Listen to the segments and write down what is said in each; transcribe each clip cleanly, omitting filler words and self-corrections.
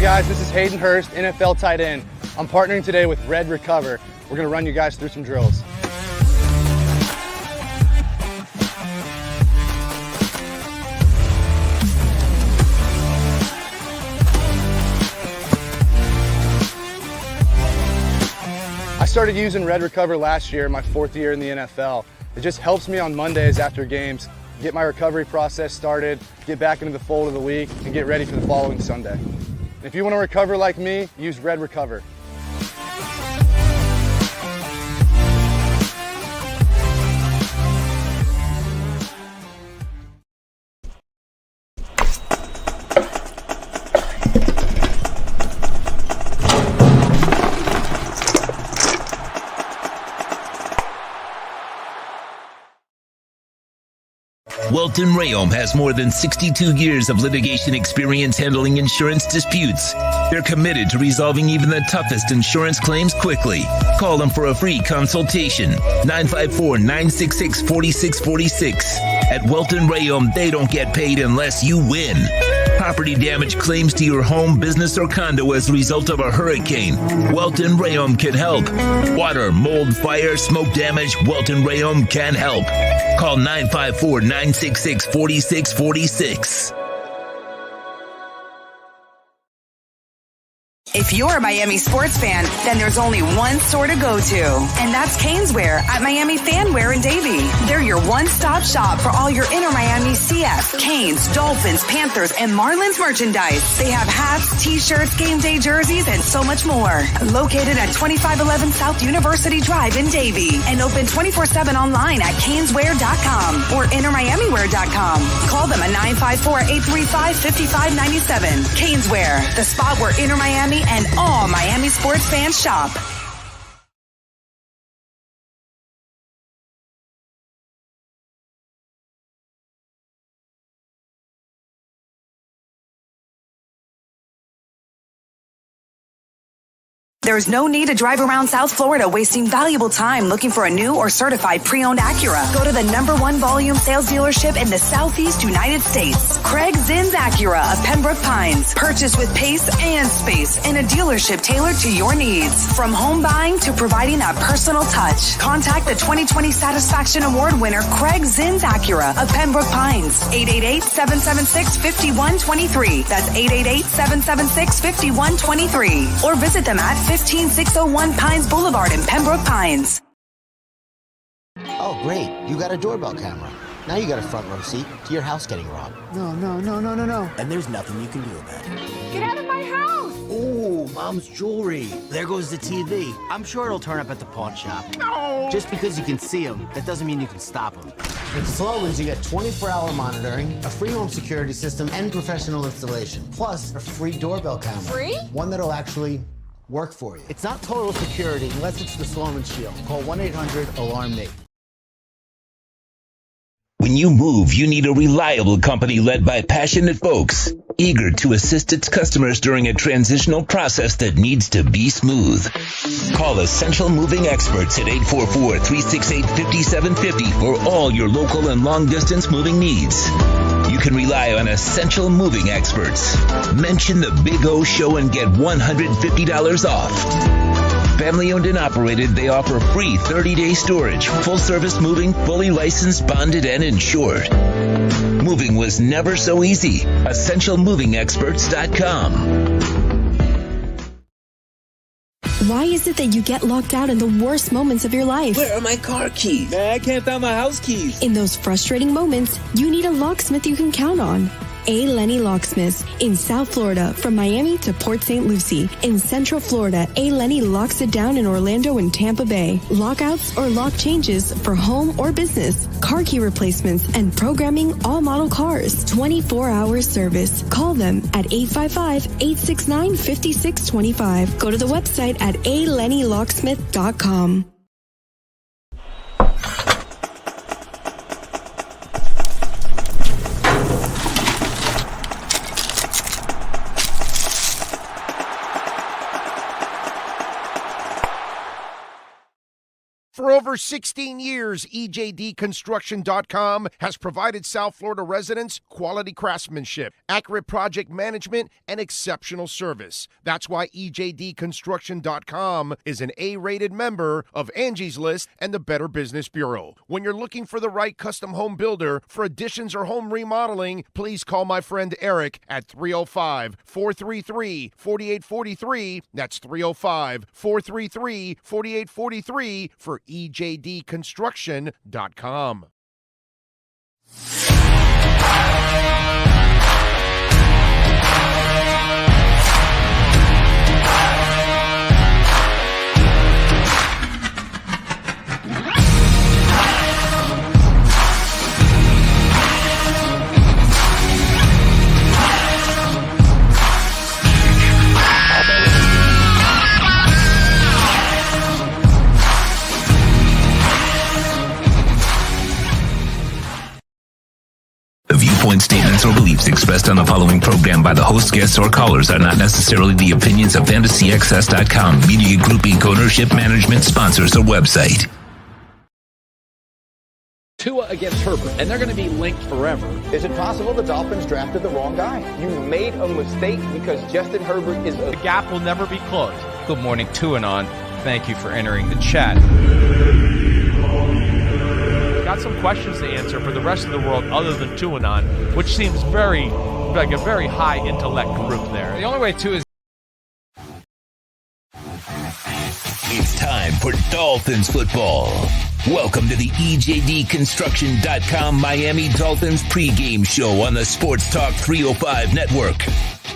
guys, this is Hayden Hurst, NFL tight end. I'm partnering today with Red Recover. We're going to run you guys through some drills. I started using Red Recover last year, my 4th year in the NFL. It just helps me on Mondays after games, get my recovery process started, get back into the fold of the week, and get ready for the following Sunday. If you want to recover like me, use Red Recover. Welton Rayom has more than 62 years of litigation experience handling insurance disputes. They're committed to resolving even the toughest insurance claims quickly. Call them for a free consultation. 954-966-4646. At Welton Rayom, they don't get paid unless you win. Property damage claims to your home, business, or condo as a result of a hurricane. Welton Rayom can help. Water, mold, fire, smoke damage, Welton Rayom can help. Call 954-966-4646. If you're a Miami sports fan, then there's only one store to go to, and that's Caneswear at Miami Fanwear in Davie. They're your one-stop shop for all your inner Miami CF, Canes, Dolphins, Panthers, and Marlins merchandise. They have hats, t-shirts, game day jerseys, and so much more. Located at 2511 South University Drive in Davie, and open 24/7 online at caneswear.com or innermiamiwear.com. Call them at 954-835-5597. Caneswear, the spot where inner Miami and all Miami sports fans shop. There's no need to drive around South Florida wasting valuable time looking for a new or certified pre-owned Acura. Go to the #1 volume sales dealership in the Southeast United States. Craig Zinn's Acura of Pembroke Pines. Purchase with pace and space in a dealership tailored to your needs. From home buying to providing that personal touch. Contact the 2020 Satisfaction Award winner Craig Zinn's Acura of Pembroke Pines. 888-776-5123. That's 888-776-5123. Or visit them at 15601 Pines Boulevard in Pembroke Pines. Oh, great. You got a doorbell camera. Now you got a front row seat to your house getting robbed. No. And there's nothing you can do about it. Get out of my house! Oh, Mom's jewelry. There goes the TV. I'm sure it'll turn up at the pawn shop. No! Just because you can see them, that doesn't mean you can stop them. With Slowens, you get 24-hour monitoring, a free home security system, and professional installation. Plus, a free doorbell camera. Free? One that'll actually work for you. It's not total security unless it's the Sloan Shield. Call 1-800-ALARM-ME. When you move, you need a reliable company led by passionate folks, eager to assist its customers during a transitional process that needs to be smooth. Call Essential Moving Experts at 844-368-5750 for all your local and long-distance moving needs. You can rely on Essential Moving Experts. Mention the Big O Show and get $150 off. Family owned and operated, they offer free 30-day storage, full-service moving, fully licensed, bonded, and insured. Moving was never so easy. EssentialMovingExperts.com. Why is it that you get locked out in the worst moments of your life? Where are my car keys? Man, I can't find my house keys. In those frustrating moments, you need a locksmith you can count on. A. Lenny Locksmiths in South Florida, from Miami to Port St. Lucie. In Central Florida, A. Lenny locks it down in Orlando and Tampa Bay. Lockouts or lock changes for home or business, car key replacements, and programming all model cars. 24-hour service. Call them at 855-869-5625. Go to the website at alennylocksmith.com. over 16 years, EJDconstruction.com has provided South Florida residents quality craftsmanship, accurate project management, and exceptional service. That's why EJDconstruction.com is an A-rated member of Angie's List and the Better Business Bureau. When you're looking for the right custom home builder for additions or home remodeling, please call my friend Eric at 305-433-4843. That's 305-433-4843 for EJDconstruction.com. The viewpoints, statements, or beliefs expressed on the following program by the host, guests, or callers are not necessarily the opinions of FantasyXS.com, Media Group Inc., ownership, management, sponsors, or website. Tua against Herbert, and they're going to be linked forever. Is it possible the Dolphins drafted the wrong guy? You made a mistake because Justin Herbert is The gap will never be closed. Good morning, Tuanon. Thank you for entering the chat. Got some questions to answer for the rest of the world other than Tuanon, which seems very, like a very high intellect group there. The only way Tua is... It's time for Dolphins football. Welcome to the EJDconstruction.com Miami Dolphins pregame show on the Sports Talk 305 network.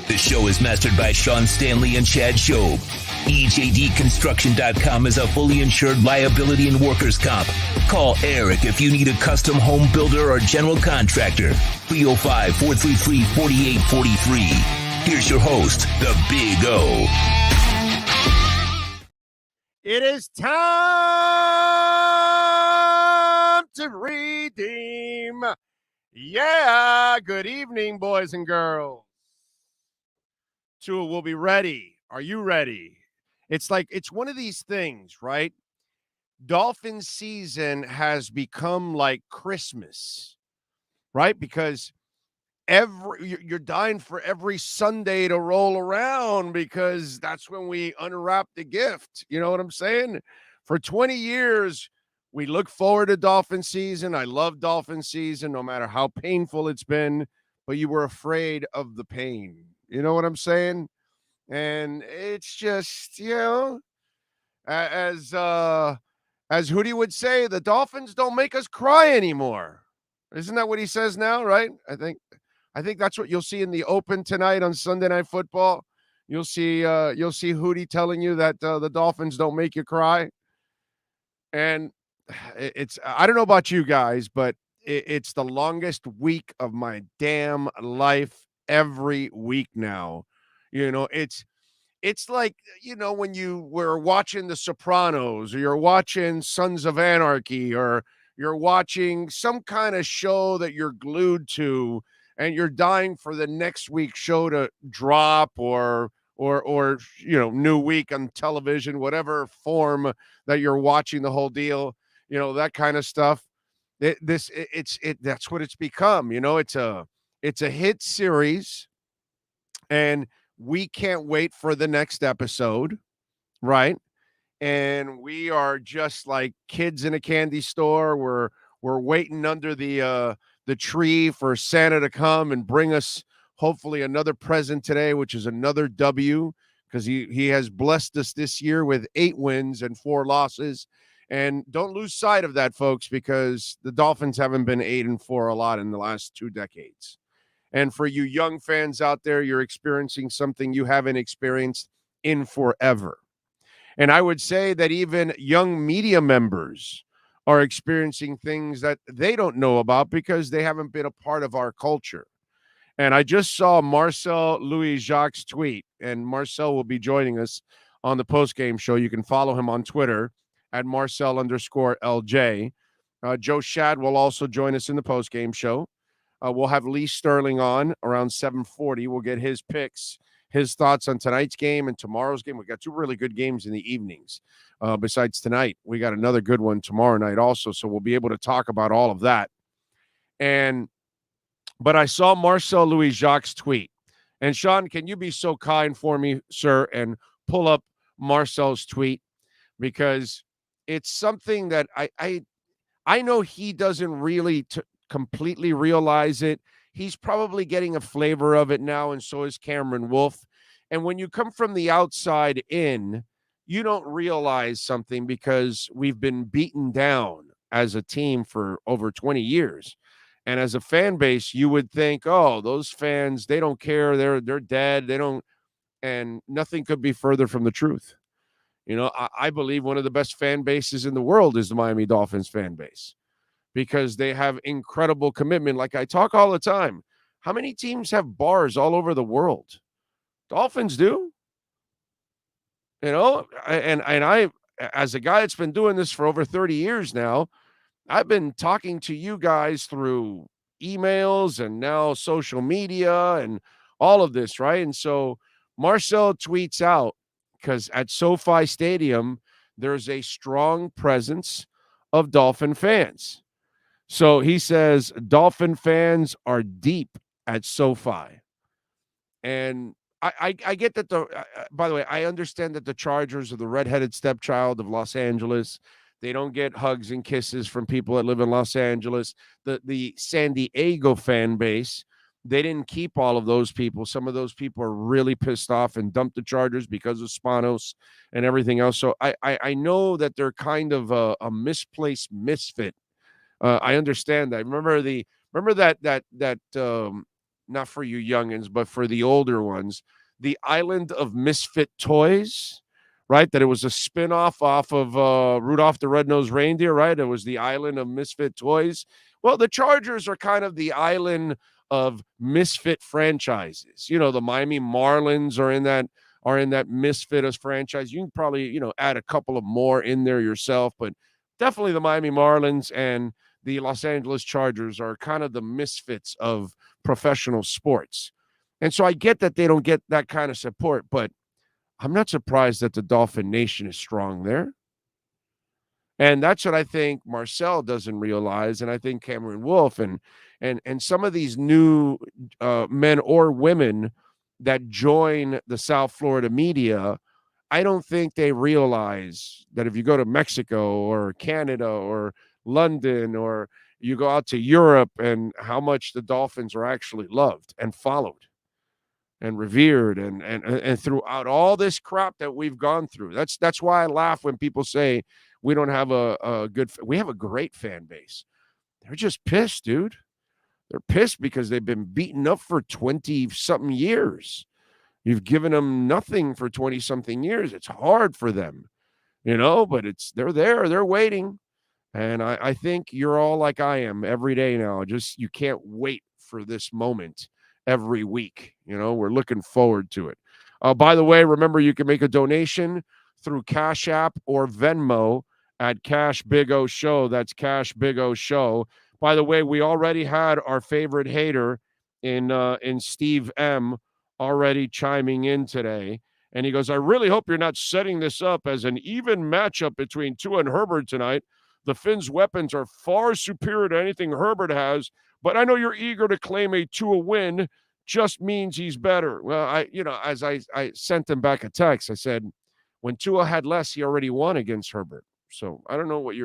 The show is mastered by Sean Stanley and Chad Shobe. EJDconstruction.com is a fully insured liability and workers' comp. Call Eric if you need a custom home builder or general contractor. 305-433-4843. Here's your host, the Big O. It is time to redeem. Yeah, good evening, boys and girls. Tua will be ready. Are you ready? It's one of these things, right? Dolphins season has become like Christmas, right? Because you're dying for every Sunday to roll around because that's when we unwrap the gift. You know what I'm saying? For 20 years, we look forward to Dolphin season. I love Dolphin season, no matter how painful it's been, but you were afraid of the pain. You know what I'm saying? And it's just, as Hootie would say, the Dolphins don't make us cry anymore. Isn't that what he says now, right? I think that's what you'll see in the Open tonight on Sunday Night Football. You'll see Hootie telling you that the Dolphins don't make you cry. And it's, I don't know about you guys, but it's the longest week of my damn life every week now. You know, it's like, when you were watching The Sopranos, or you're watching Sons of Anarchy, or you're watching some kind of show that you're glued to, and you're dying for the next week's show to drop, or new week on television, whatever form that you're watching the whole deal, that kind of stuff. That's what it's become. It's a hit series, and we can't wait for the next episode, right? And we are just like kids in a candy store. We're waiting under the tree for Santa to come and bring us hopefully another present today, which is another W, because he has blessed us this year with 8 wins and 4 losses. And don't lose sight of that, folks, because the Dolphins haven't been 8-4 a lot in the last 2 decades. And for you young fans out there, you're experiencing something you haven't experienced in forever. And I would say that even young media members are experiencing things that they don't know about because they haven't been a part of our culture. And I just saw Marcel Louis-Jacques' tweet, and Marcel will be joining us on the postgame show. You can follow him on Twitter at Marcel_LJ. Joe Shad will also join us in the postgame show. We'll have Lee Sterling on around 7:40. We'll get his picks his thoughts on tonight's game and tomorrow's game. We got 2 really good games in the evenings. Besides tonight, we got another good one tomorrow night also. So we'll be able to talk about all of that. But I saw Marcel Louis-Jacques' tweet. And Sean, can you be so kind for me, sir, and pull up Marcel's tweet? Because it's something that I know he doesn't really completely realize it. He's probably getting a flavor of it now, and so is Cameron Wolfe. And when you come from the outside in, you don't realize something because we've been beaten down as a team for over 20 years. And as a fan base, you would think, oh, those fans, they don't care. They're dead. They don't. And nothing could be further from the truth. You know, I believe one of the best fan bases in the world is the Miami Dolphins fan base because they have incredible commitment. Like I talk all the time. How many teams have bars all over the world? Dolphins do. You know, and I, as a guy that's been doing this for over 30 years now, I've been talking to you guys through emails and now social media and all of this, right? And so Marcel tweets out, because at SoFi Stadium, there's a strong presence of Dolphin fans. So he says, Dolphin fans are deep at SoFi. And I get that by the way, I understand that the Chargers are the redheaded stepchild of Los Angeles. They don't get hugs and kisses from people that live in Los Angeles. The San Diego fan base, they didn't keep all of those people. Some of those people are really pissed off and dumped the Chargers because of Spanos and everything else. So I know that they're kind of a misplaced misfit. I understand that. Remember that not for you youngins, but for the older ones, the Island of Misfit Toys, right? That it was a spinoff off of Rudolph the Red-Nosed Reindeer, right? It was the Island of Misfit Toys. Well, the Chargers are kind of the island of misfit franchises. You know, the Miami Marlins are in that misfit as franchise. You can probably, you know, add a couple of more in there yourself, but definitely the Miami Marlins and the Los Angeles Chargers are kind of the misfits of professional sports. And so I get that they don't get that kind of support, but I'm not surprised that the Dolphin Nation is strong there. And that's what I think Marcel doesn't realize. And I think Cameron Wolfe and some of these new men or women that join the South Florida media, I don't think they realize that if you go to Mexico or Canada or London or you go out to Europe and how much the Dolphins are actually loved and followed and revered and throughout all this crap that we've gone through. That's why I laugh when people say we don't have we have a great fan base. They're just pissed, dude. They're pissed because they've been beaten up for 20-something years. You've given them nothing for 20-something years. It's hard for them, you know, but they're there. They're waiting. And I think you're all like I am every day now. Just you can't wait for this moment every week. You know, we're looking forward to it. By the way, remember you can make a donation through Cash App or Venmo at Cash Big O Show. That's Cash Big O Show. By the way, we already had our favorite hater in Steve M already chiming in today. And he goes, I really hope you're not setting this up as an even matchup between Tua and Herbert tonight. The Phinz weapons are far superior to anything Herbert has, but I know you're eager to claim a Tua win just means he's better. Well, as I sent him back a text, I said, when Tua had less, he already won against Herbert. So I don't know what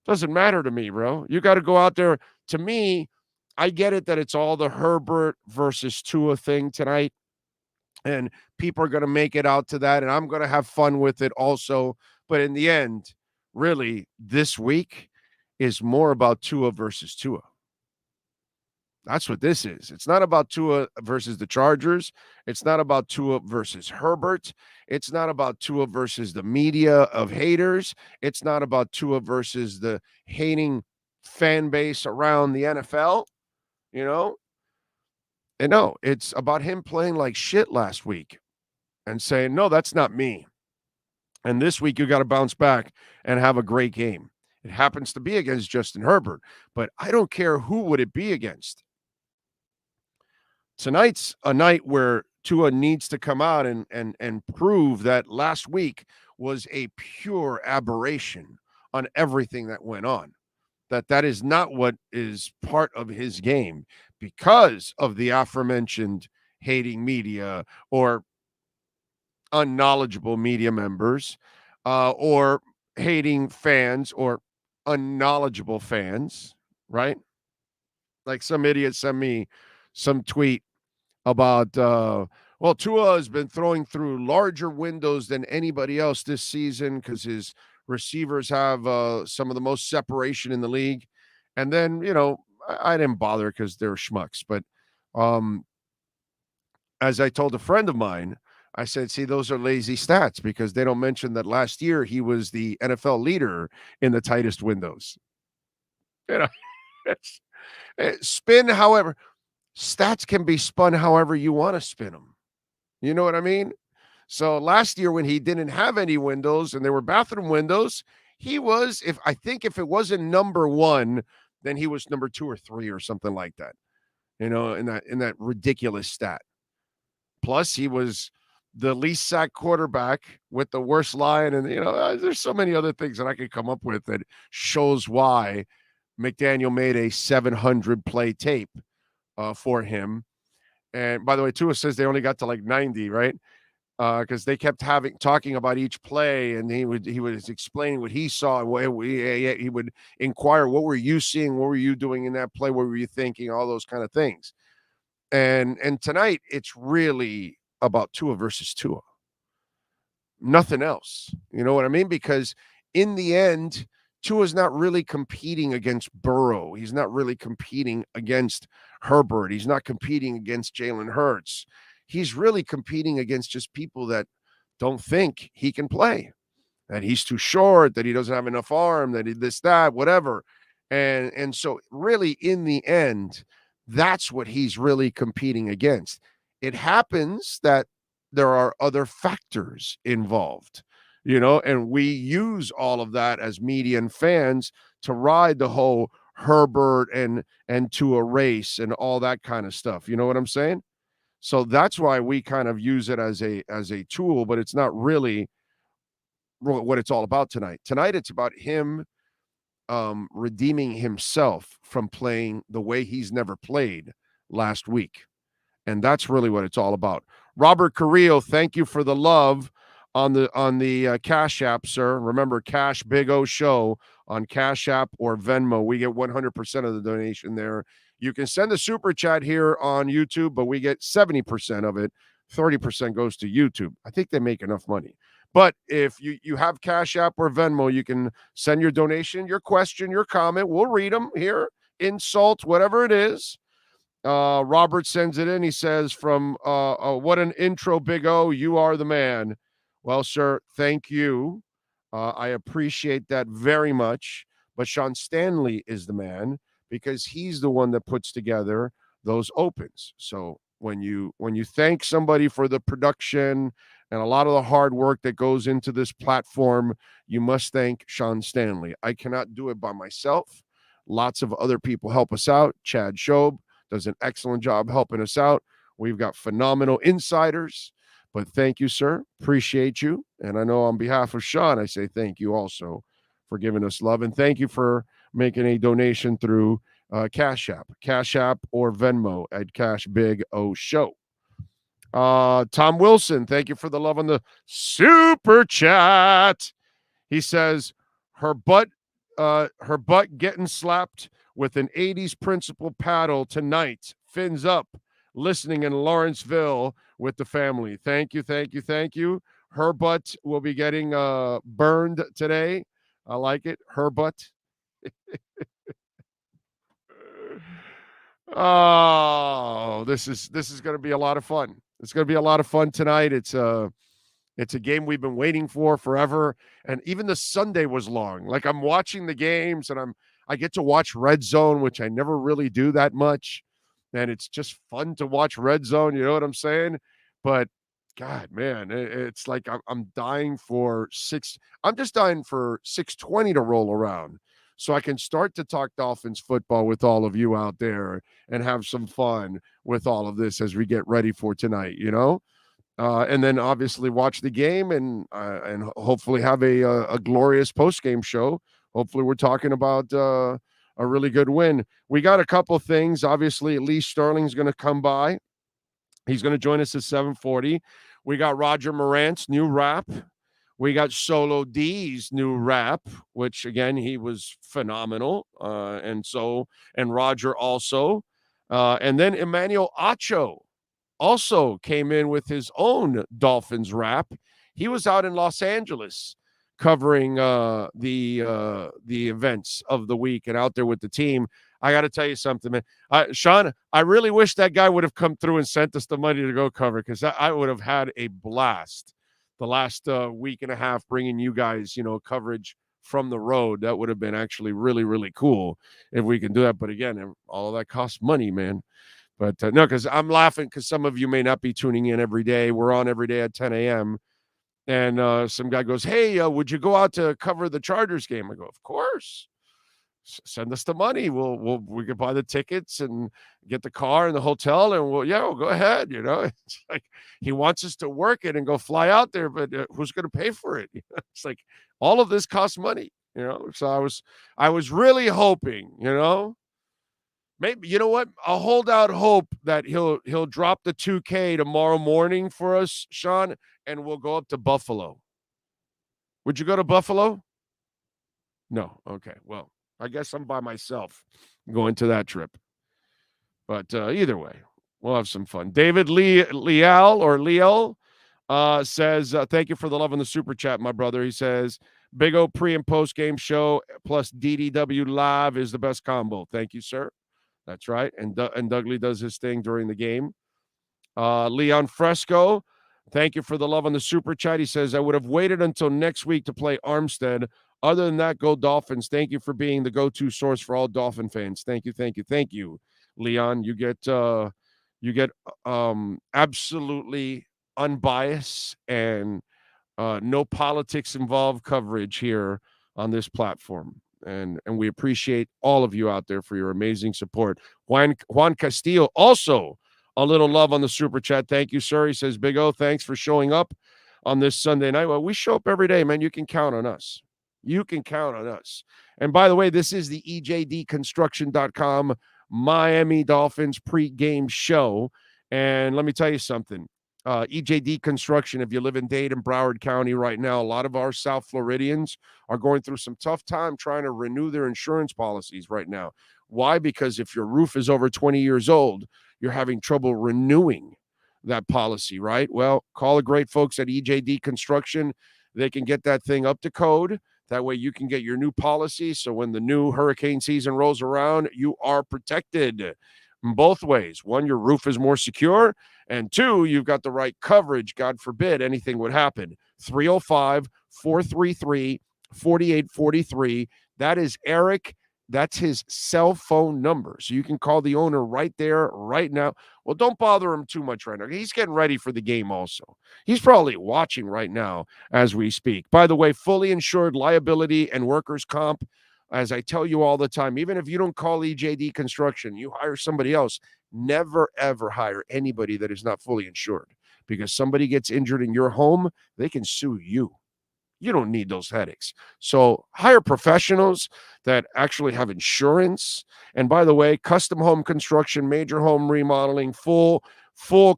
doesn't matter to me, bro. You got to go out there. To me, I get it that it's all the Herbert versus Tua thing tonight, and people are going to make it out to that, and I'm going to have fun with it also. But in the end, really, this week is more about Tua versus Tua. That's what this is. It's not about Tua versus the Chargers. It's not about Tua versus Herbert. It's not about Tua versus the media of haters. It's not about Tua versus the hating fan base around the NFL, you know? And no, it's about him playing like shit last week and saying, no, that's not me. And this week you got to bounce back and have a great game. It happens to be against Justin Herbert, but I don't care who would it be against. Tonight's a night where Tua needs to come out and prove that last week was a pure aberration on everything that went on. That is not what is part of his game because of the aforementioned hating media or unknowledgeable media members or hating fans or unknowledgeable fans, right? Like some idiot sent me some tweet about, well, Tua has been throwing through larger windows than anybody else this season because his receivers have some of the most separation in the league. And then, I didn't bother because they're schmucks. But as I told a friend of mine, I said, see, those are lazy stats because they don't mention that last year he was the NFL leader in the tightest windows. Spin, however, stats can be spun however you want to spin them. You know what I mean? So last year when he didn't have any windows and there were bathroom windows, he was, if it wasn't number one, then he was number 2 or 3 or something like that. In that ridiculous stat. Plus, he was the least sacked quarterback with the worst line. And, there's so many other things that I could come up with that shows why McDaniel made a 700 play tape for him. And by the way, Tua says they only got to like 90, right? Because they kept talking about each play, and he was explaining what he saw, and he would inquire, what were you seeing? What were you doing in that play? What were you thinking? All those kind of things. And tonight, it's really about Tua versus Tua. Nothing else. You know what I mean? Because in the end, Tua's not really competing against Burrow. He's not really competing against Herbert. He's not competing against Jalen Hurts. He's really competing against just people that don't think he can play, that he's too short, that he doesn't have enough arm, that he this, that, whatever. And so really in the end, that's what he's really competing against. It happens that there are other factors involved, and we use all of that as media and fans to ride the whole Herbert and Tua race and all that kind of stuff. You know what I'm saying? So that's why we kind of use it as a tool, but it's not really what it's all about tonight. Tonight, it's about him redeeming himself from playing the way he's never played last week. And that's really what it's all about. Robert Carrillo, thank you for the love on the Cash App, sir. Remember, Cash Big O Show on Cash App or Venmo. We get 100% of the donation there. You can send a super chat here on YouTube, but we get 70% of it. 30% goes to YouTube. I think they make enough money. But if you have Cash App or Venmo, you can send your donation, your question, your comment. We'll read them here. Insult, whatever it is. Robert sends it in. He says, from what an intro, Big O. You are the man. Well, sir, thank you. I appreciate that very much. But Sean Stanley is the man because he's the one that puts together those opens. So when you thank somebody for the production and a lot of the hard work that goes into this platform, you must thank Sean Stanley. I cannot do it by myself. Lots of other people help us out. Chad Shobe does an excellent job helping us out. We've got phenomenal insiders. But thank you, sir. Appreciate you. And I know on behalf of Sean, I say thank you also for giving us love. And thank you for making a donation through Cash App or Venmo at Cash Big O Show. Tom Wilson, thank you for the love on the super chat. He says her butt getting slapped with an 80s principal paddle tonight. Fins up, listening in Lawrenceville with the family. Thank you. Her butt will be getting burned today. I like it. Her butt. Oh, this is going to be a lot of fun. It's going to be a lot of fun tonight. It's a game we've been waiting for forever. And even the Sunday was long. Like, I'm watching the games and I get to watch Red Zone, which I never really do that much. And it's just fun to watch Red Zone. You know what I'm saying? But God, man, it's like I'm dying for I'm just dying for 620 to roll around so I can start to talk Dolphins football with all of you out there and have some fun with all of this as we get ready for tonight, and then obviously watch the game and hopefully have a glorious post-game show. Hopefully we're talking about a really good win. We got a couple things. Obviously, Lee Sterling's going to come by. He's going to join us at 7:40. We got Roger Marantz, new rap. We got Solo D's new rap, which, again, he was phenomenal. And Roger also. And then Emmanuel Acho also came in with his own Dolphins rap. He was out in Los Angeles covering the events of the week and out there with the team. I got to tell you something, man. Sean, I really wish that guy would have come through and sent us the money to go cover, because I would have had a blast the last week and a half bringing you guys, coverage from the road. That would have been actually really, really cool if we can do that. But again, all of that costs money, man. But no, because I'm laughing because some of you may not be tuning in every day. We're on every day at 10 a.m. And some guy goes, hey, would you go out to cover the Chargers game? I go, of course. Send us the money. We can buy the tickets and get the car and the hotel, and we'll go ahead. It's like he wants us to work it and go fly out there, but who's going to pay for it? It's like all of this costs money. So I was really hoping, maybe, you know what? I'll hold out hope that he'll drop the 2K tomorrow morning for us, Sean, and we'll go up to Buffalo. Would you go to Buffalo? No. Okay. Well, I guess I'm by myself going to that trip. But either way, we'll have some fun. David Leal says, thank you for the love on the super chat, my brother. He says, Big O pre and post game show plus DDW live is the best combo. Thank you, sir. That's right. And Dougley does his thing during the game. Leon Fresco, thank you for the love on the super chat. He says, I would have waited until next week to play Armstead. Other than that, go Dolphins. Thank you for being the go-to source for all Dolphin fans. Thank you, Leon. You get absolutely unbiased and no politics involved coverage here on this platform. And we appreciate all of you out there for your amazing support. Juan Castillo, also a little love on the super chat. Thank you, sir. He says, Big O, thanks for showing up on this Sunday night. Well, we show up every day, man. You can count on us. You can count on us. And by the way, this is the EJDconstruction.com Miami Dolphins pregame show. And let me tell you something. EJD Construction, if you live in Dade and Broward County right now, a lot of our South Floridians are going through some tough time trying to renew their insurance policies right now. Why? Because if your roof is over 20 years old, you're having trouble renewing that policy, right? Well, call the great folks at EJD Construction. They can get that thing up to code. That way you can get your new policy. So when the new hurricane season rolls around, you are protected in both ways. One, your roof is more secure. And two, you've got the right coverage. God forbid anything would happen. 305-433-4843. That is Eric. That's his cell phone number. So you can call the owner right there, right now. Well, don't bother him too much right now. He's getting ready for the game also. He's probably watching right now as we speak. By the way, fully insured liability and workers' comp, as I tell you all the time, even if you don't call EJD Construction, you hire somebody else, never, ever hire anybody that is not fully insured, because somebody gets injured in your home, they can sue you. You don't need those headaches. So hire professionals that actually have insurance. And by the way, custom home construction, major home remodeling, full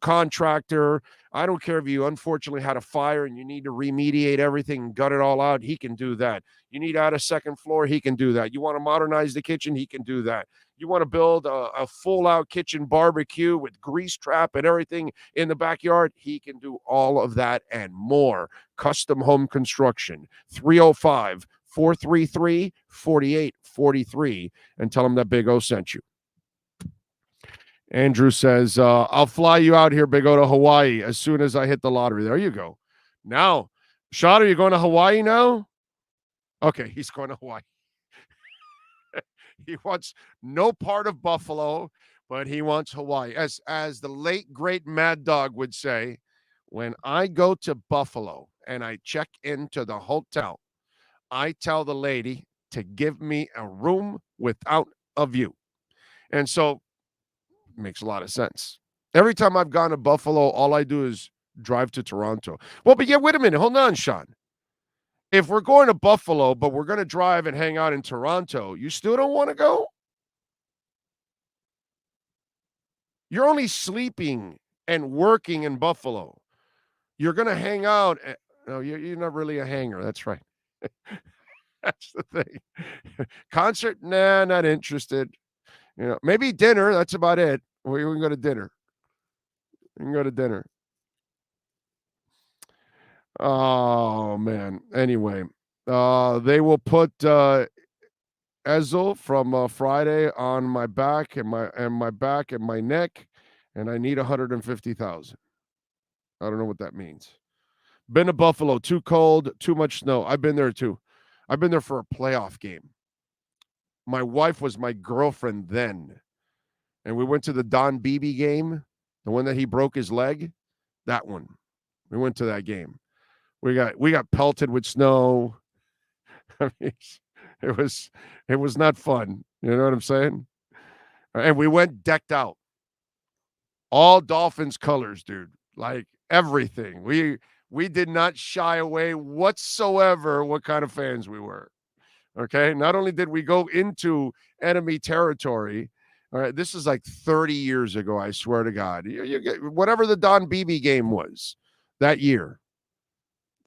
contractor. I don't care if you unfortunately had a fire and you need to remediate everything and gut it all out. He can do that. You need to add a second floor. He can do that. You want to modernize the kitchen. He can do that. You want to build a full-out kitchen barbecue with grease trap and everything in the backyard. He can do all of that and more. Custom home construction, 305-433-4843, and tell him that Big O sent you. Andrew says, I'll fly you out here, Big O, to Hawaii as soon as I hit the lottery. There you go. Now, Sean, are you going to Hawaii now? Okay, he's going to Hawaii. He wants no part of Buffalo, but he wants Hawaii. As the late, great Mad Dog would say, when I go to Buffalo and I check into the hotel, I tell the lady, to give me a room without a view. And so it makes a lot of sense. Every time I've gone to Buffalo, all I do is drive to Toronto. Well, but yeah, wait a minute. Hold on, Sean. If we're going to Buffalo, but we're going to drive and hang out in Toronto, you still don't want to go? You're only sleeping and working in Buffalo. You're going to hang out. No, you're not really a hanger. That's right. That's the thing. Concert? Nah, not interested. Maybe dinner. That's about it. We can go to dinner. We can go to dinner. Oh, man. Anyway, they will put Ezel from Friday on my back and my back and my neck, and I need $150,000. I don't know what that means. Been to Buffalo. Too cold. Too much snow. I've been there too. I've been there for a playoff game. My wife was my girlfriend then, and we went to the Don Beebe game, the one that he broke his leg. That one. We went to that game. We got pelted with snow. I mean, it was not fun. You know what I'm saying? And we went decked out. All Dolphins colors, dude. Like everything. We did not shy away whatsoever what kind of fans we were. Okay? Not only did we go into enemy territory, all right, this is like 30 years ago, I swear to God. You get whatever the Don Beebe game was that year.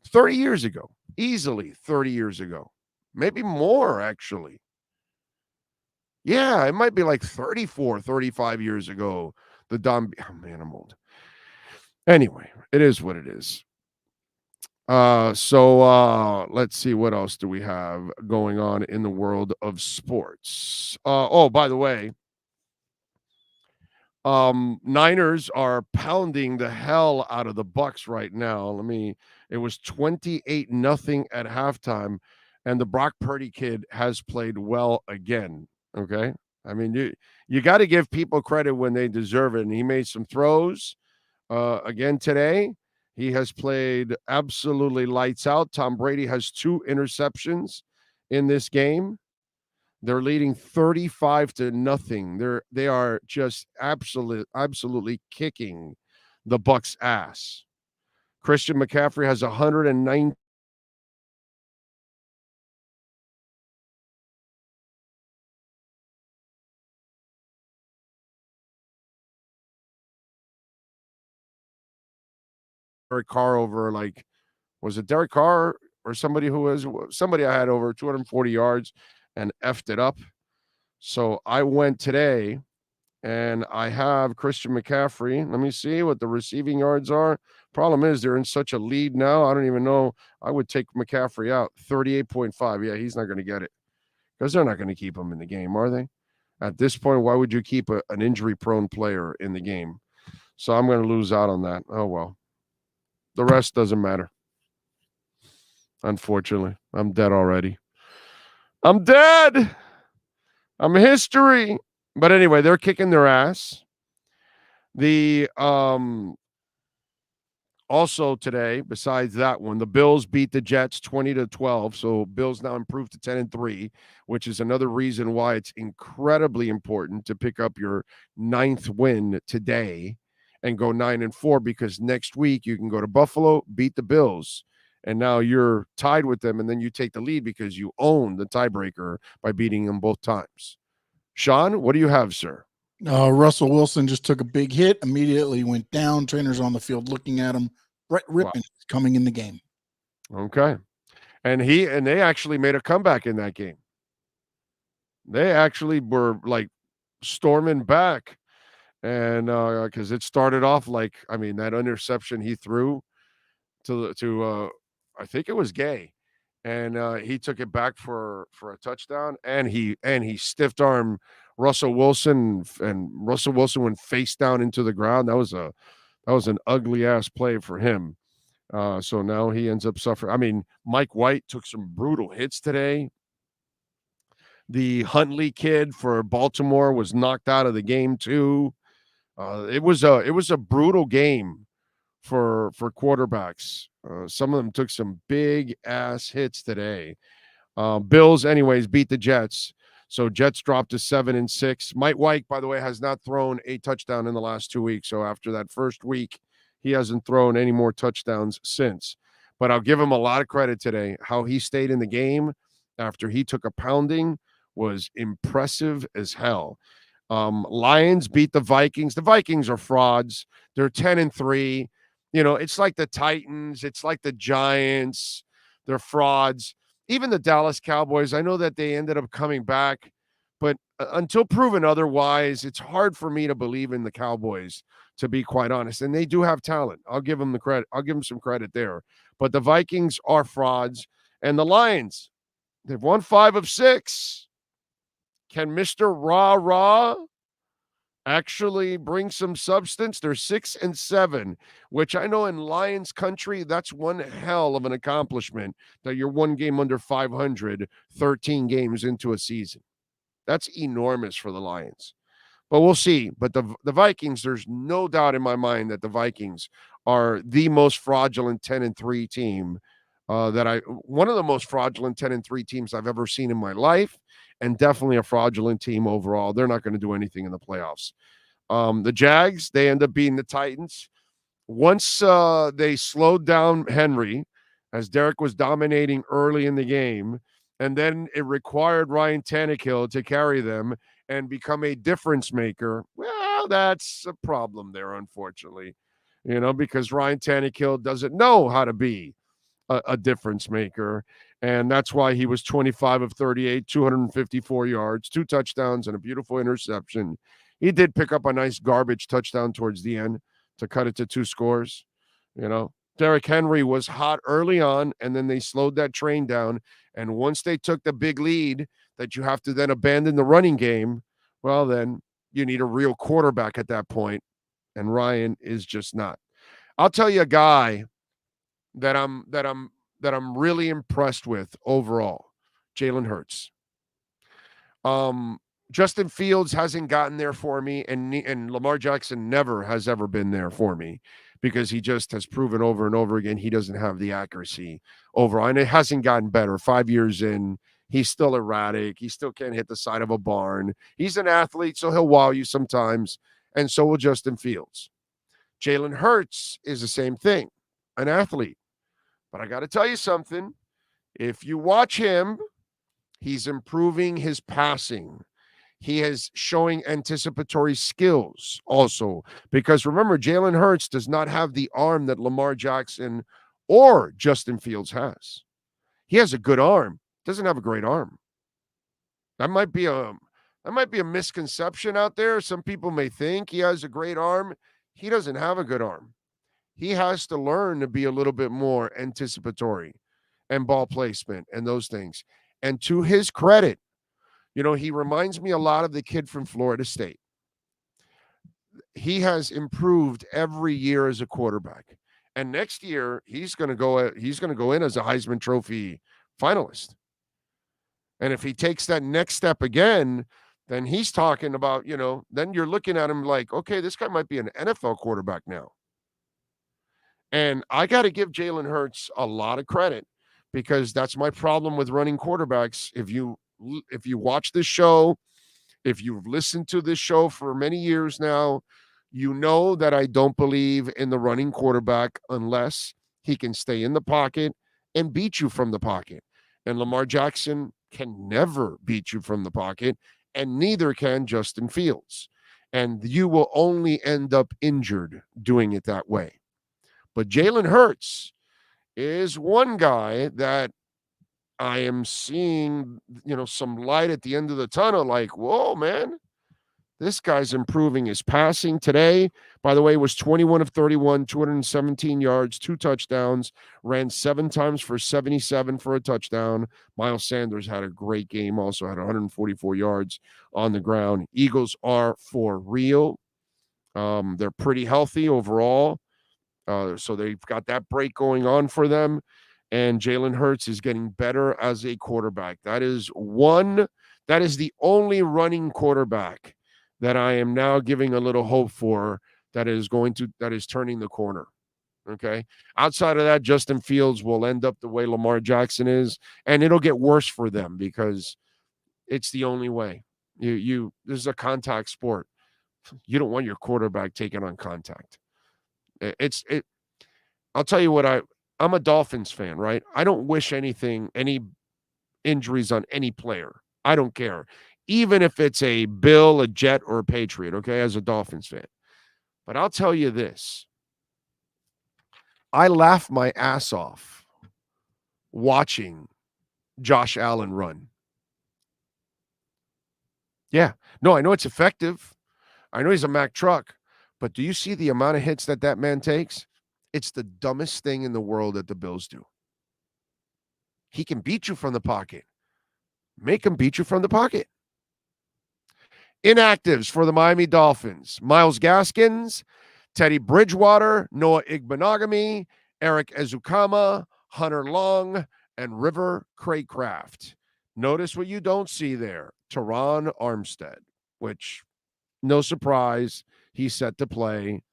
30 years ago. Easily 30 years ago. Maybe more, actually. Yeah, it might be like 34, 35 years ago. The Don... Oh, man, I'm old. Anyway, it is what it is. So let's see. What else do we have going on in the world of sports? By the way, Niners are pounding the hell out of the Bucks right now. It was 28-0 at halftime, and the Brock Purdy kid has played well again. Okay. I mean, you got to give people credit when they deserve it. And he made some throws again today. He has played absolutely lights out. Tom Brady has 2 interceptions in this game. They're leading 35-0. They are just absolutely kicking the Bucs' ass. Christian McCaffrey has 109 Derek Carr over, like, was it Derek Carr or somebody I had over 240 yards and effed it up. So I went today and I have Christian McCaffrey. Let me see what the receiving yards are. Problem is they're in such a lead now. I don't even know. I would take McCaffrey out. 38.5. Yeah, he's not going to get it because they're not going to keep him in the game, are they? At this point, why would you keep an injury-prone player in the game? So I'm going to lose out on that. Oh, well. The rest doesn't matter. Unfortunately, I'm dead already. I'm dead. I'm history. But anyway, they're kicking their ass. The also today, besides that one, the Bills beat the Jets 20-12. So Bills now improved to 10-3, which is another reason why it's incredibly important to pick up your 9th win today and go 9-4, because next week you can go to Buffalo, beat the Bills, and now you're tied with them, and then you take the lead because you own the tiebreaker by beating them both times. Sean, what do you have, sir? Russell Wilson just took a big hit, immediately went down. Trainers on the field looking at him. Brett Rippon is coming in the game. Okay. And they actually made a comeback in that game. They actually were like storming back. And because it started off like, I mean, that interception he threw to I think it was Gay, and he took it back for a touchdown, and he stiff armed Russell Wilson, and Russell Wilson went face down into the ground. That was an ugly ass play for him. So now he ends up suffering. I mean, Mike White took some brutal hits today. The Huntley kid for Baltimore was knocked out of the game too. It was a brutal game for quarterbacks. Some of them took some big ass hits today. Bills, anyways, beat the Jets. So Jets dropped to 7-6. Mike White, by the way, has not thrown a touchdown in the last 2 weeks. So after that first week, he hasn't thrown any more touchdowns since. But I'll give him a lot of credit today. How he stayed in the game after he took a pounding was impressive as hell. Lions beat the Vikings. The Vikings are frauds. They're 10-3. It's like the Titans. It's like the Giants. They're frauds. Even the Dallas Cowboys, I know that they ended up coming back, but until proven otherwise, it's hard for me to believe in the Cowboys, to be quite honest. And they do have talent. I'll give them the credit. I'll give them some credit there. But the Vikings are frauds. And the Lions, they've won 5 of 6. Can Mr. Rah actually bring some substance? They're 6-7, which I know in Lions country, that's one hell of an accomplishment, that you're 1 game under 500, 13 games into a season. That's enormous for the Lions. But we'll see. But the Vikings, there's no doubt in my mind that the Vikings are the most fraudulent 10-3 team one of the most fraudulent 10-3 teams I've ever seen in my life, and definitely a fraudulent team overall. They're not going to do anything in the playoffs. The Jags, they end up beating the Titans. Once they slowed down Henry, as Derek was dominating early in the game, and then it required Ryan Tannehill to carry them and become a difference maker. Well, that's a problem there, unfortunately, because Ryan Tannehill doesn't know how to be a difference maker. And that's why he was 25 of 38, 254 yards, 2 touchdowns, and a beautiful interception. He did pick up a nice garbage touchdown towards the end to cut it to 2 scores. Derrick Henry was hot early on, and then they slowed that train down. And once they took the big lead that you have to then abandon the running game, well, then you need a real quarterback at that point. And Ryan is just not. I'll tell you a guy that I'm really impressed with overall, Jalen Hurts. Justin Fields hasn't gotten there for me, and Lamar Jackson never has ever been there for me, because he just has proven over and over again he doesn't have the accuracy overall, and it hasn't gotten better. 5 years in, he's still erratic. He still can't hit the side of a barn. He's an athlete, so he'll wow you sometimes, and so will Justin Fields. Jalen Hurts is the same thing, an athlete. But I got to tell you something. If you watch him, he's improving his passing. He is showing anticipatory skills also. Because remember, Jalen Hurts does not have the arm that Lamar Jackson or Justin Fields has. He has a good arm. Doesn't have a great arm. That might be a misconception out there. Some people may think he has a great arm. He doesn't have a good arm. He has to learn to be a little bit more anticipatory and ball placement and those things. And to his credit, he reminds me a lot of the kid from Florida State. He has improved every year as a quarterback. And next year, he's going to go in as a Heisman Trophy finalist. And if he takes that next step again, then he's talking about, then you're looking at him like, okay, this guy might be an NFL quarterback now. And I got to give Jalen Hurts a lot of credit, because that's my problem with running quarterbacks. If you watch this show, if you've listened to this show for many years now, you know that I don't believe in the running quarterback unless he can stay in the pocket and beat you from the pocket. And Lamar Jackson can never beat you from the pocket, and neither can Justin Fields. And you will only end up injured doing it that way. But Jalen Hurts is one guy that I am seeing, some light at the end of the tunnel. Like, whoa, man, this guy's improving his passing today. By the way, was 21 of 31, 217 yards, 2 touchdowns, ran 7 times for 77 for a touchdown. Miles Sanders had a great game, also had 144 yards on the ground. Eagles are for real. They're pretty healthy overall. So they've got that break going on for them. And Jalen Hurts is getting better as a quarterback. That is the only running quarterback that I am now giving a little hope for that is turning the corner. Okay. Outside of that, Justin Fields will end up the way Lamar Jackson is, and it'll get worse for them because it's the only way. This is a contact sport. You don't want your quarterback taking on contact. I'll tell you what, I'm a Dolphins fan, right? I don't wish any injuries on any player. I don't care. Even if it's a Bill, a Jet, or a Patriot, okay, as a Dolphins fan. But I'll tell you this. I laugh my ass off watching Josh Allen run. Yeah. No, I know it's effective. I know he's a Mack truck. But do you see the amount of hits that man takes? It's the dumbest thing in the world that the Bills do. He can beat you from the pocket. Make him beat you from the pocket. Inactives for the Miami Dolphins. Myles Gaskins, Teddy Bridgewater, Noah Igbenogany, Eric Ezukama, Hunter Long, and River Craycraft. Notice what you don't see there. Teron Armstead, which, no surprise, he's set to play.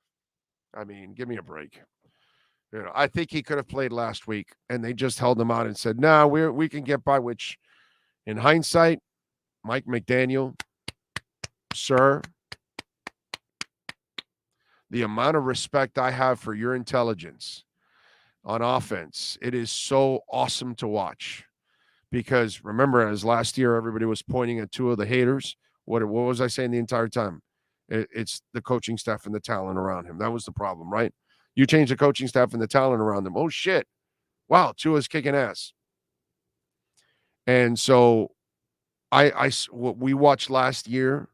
I mean, give me a break. I think he could have played last week, and they just held him out and said, "No, we can get by," which, in hindsight, Mike McDaniel, sir, the amount of respect I have for your intelligence on offense, it is so awesome to watch. Because remember, as last year, everybody was pointing at two of the haters. What was I saying the entire time? It's the coaching staff and the talent around him. That was the problem, right? You change the coaching staff and the talent around them. Oh, shit. Wow, Tua's kicking ass. And so what we watched last year,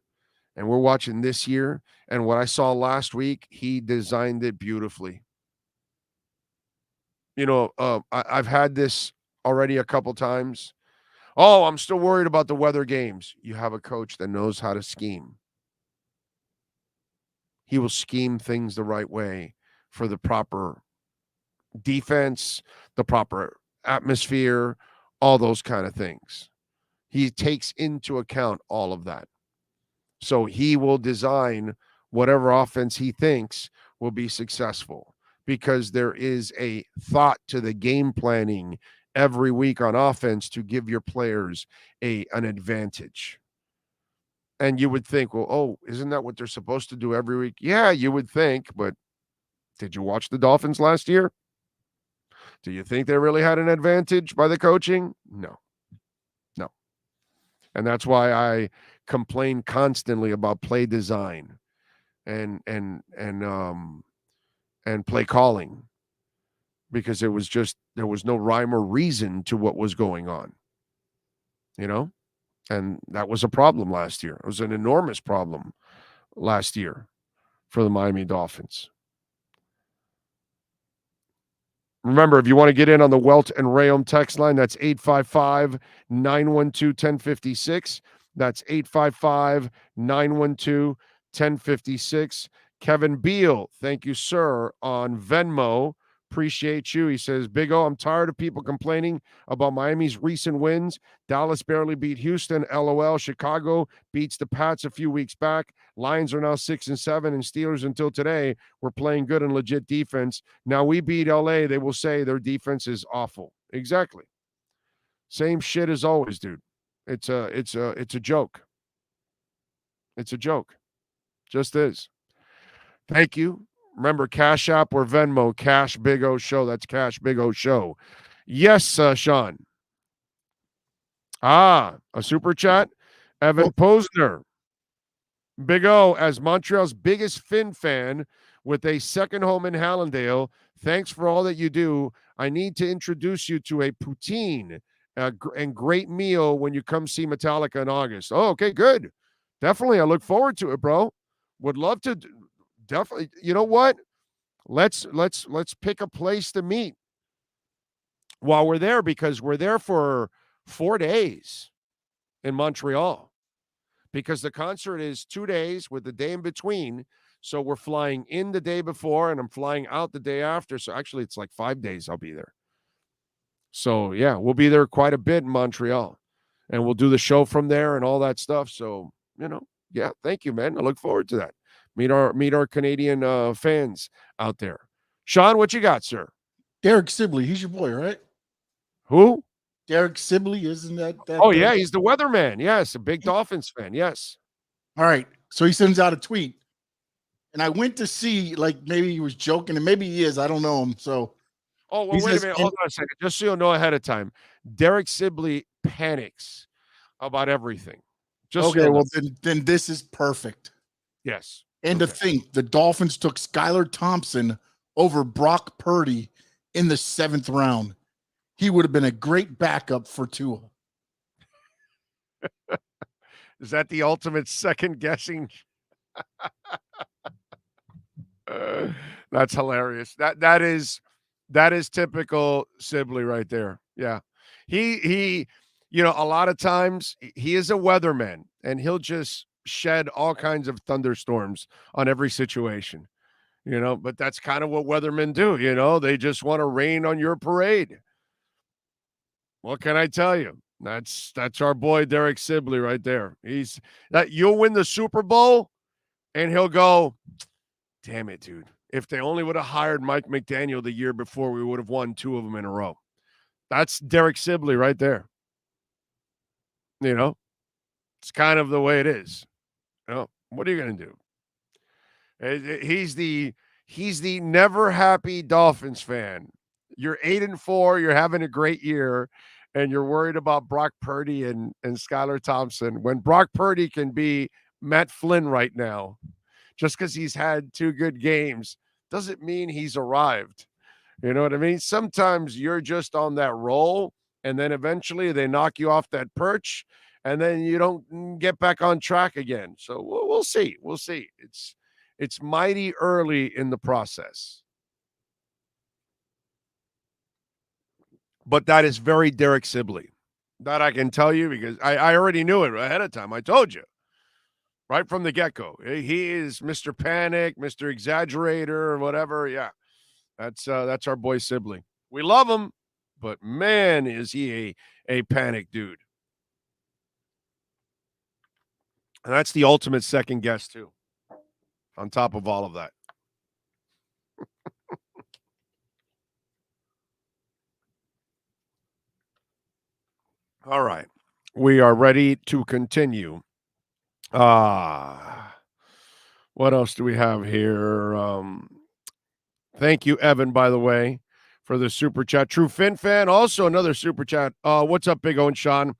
and we're watching this year, and what I saw last week, he designed it beautifully. I've had this already a couple times. Oh, I'm still worried about the weather games. You have a coach that knows how to scheme. He will scheme things the right way for the proper defense, the proper atmosphere, all those kind of things. He takes into account all of that. So he will design whatever offense he thinks will be successful because there is a thought to the game planning every week on offense to give your players an advantage. And you would think, well, oh, isn't that what they're supposed to do every week? Yeah, you would think, but did you watch the Dolphins last year? Do you think they really had an advantage by the coaching? No. And that's why I complain constantly about play design and play calling, because there was no rhyme or reason to what was going on, and that was a problem last year. It was an enormous problem last year for the Miami Dolphins. Remember, if you want to get in on the Welt and Rayom text line, that's 855-912-1056. That's 855-912-1056. Kevin Beal, thank you, sir, on Venmo. Appreciate you. He says, Big O, I'm tired of people complaining about Miami's recent wins. Dallas barely beat Houston. LOL. Chicago beats the Pats a few weeks back. Lions are now 6-7, and Steelers until today were playing good and legit defense. Now we beat LA. They will say their defense is awful. Exactly. Same shit as always, dude. It's a joke. It's a joke. Just is. Thank you. Remember, Cash App or Venmo, Cash Big O Show. That's Cash Big O Show. Yes, Sean. A super chat. Evan Posner. Big O, as Montreal's biggest Phin fan with a second home in Hallandale, thanks for all that you do. I need to introduce you to a poutine and great meal when you come see Metallica in August. Oh, okay, good. Definitely. I look forward to it, bro. Would love to. Definitely. You know what? Let's pick a place to meet while we're there, because we're there for 4 days in Montreal, because the concert is 2 days with the day in between. So we're flying in the day before and I'm flying out the day after. So actually it's like 5 days I'll be there. So yeah, we'll be there quite a bit in Montreal, and we'll do the show from there and all that stuff. So, yeah, thank you, man. I look forward to that. Meet our Canadian fans out there. Sean, what you got, sir? Derek Sibley, he's your boy, right? Who? Derek Sibley, isn't that? Oh, yeah, he's the weatherman. Yes, a big Dolphins fan. Yes. All right. So he sends out a tweet. And I went to see, like, maybe he was joking, and maybe he is. I don't know him. So, oh, well, wait a minute. Hold on a second. Just so you'll know ahead of time, Derek Sibley panics about everything. Just okay, so well, then this is perfect. Yes. And to think, the Dolphins took Skylar Thompson over Brock Purdy in the 7th round. He would have been a great backup for Tua. Is that the ultimate second guessing? That's hilarious. That is typical Sibley right there. Yeah. He a lot of times he is a weatherman and he'll just shed all kinds of thunderstorms on every situation, but that's kind of what weathermen do. They just want to rain on your parade. What can I tell you? That's our boy Derek Sibley right there. He's that you'll win the Super Bowl and he'll go, damn it, dude. If they only would have hired Mike McDaniel the year before, we would have won 2 of them in a row. That's Derek Sibley right there. It's kind of the way it is. What are you going to do? He's the never happy Dolphins fan. You're 8-4. You're having a great year, and you're worried about Brock Purdy and Skylar Thompson when Brock Purdy can be Matt Flynn right now. Just because he's had 2 good games doesn't mean he's arrived. You know what I mean? Sometimes you're just on that roll, and then eventually they knock you off that perch, and then you don't get back on track again. So we'll see. We'll see. It's mighty early in the process. But that is very Derek Sibley. That I can tell you because I already knew it ahead of time. I told you. Right from the get-go. He is Mr. Panic, Mr. Exaggerator, or whatever. Yeah, that's our boy Sibley. We love him, but man, is he a panic dude. And that's the ultimate second guess, too, on top of all of that. All right. We are ready to continue. What else do we have here? Thank you, Evan, by the way, for the super chat. True Fin fan, also another super chat. What's up, Big O and Sean?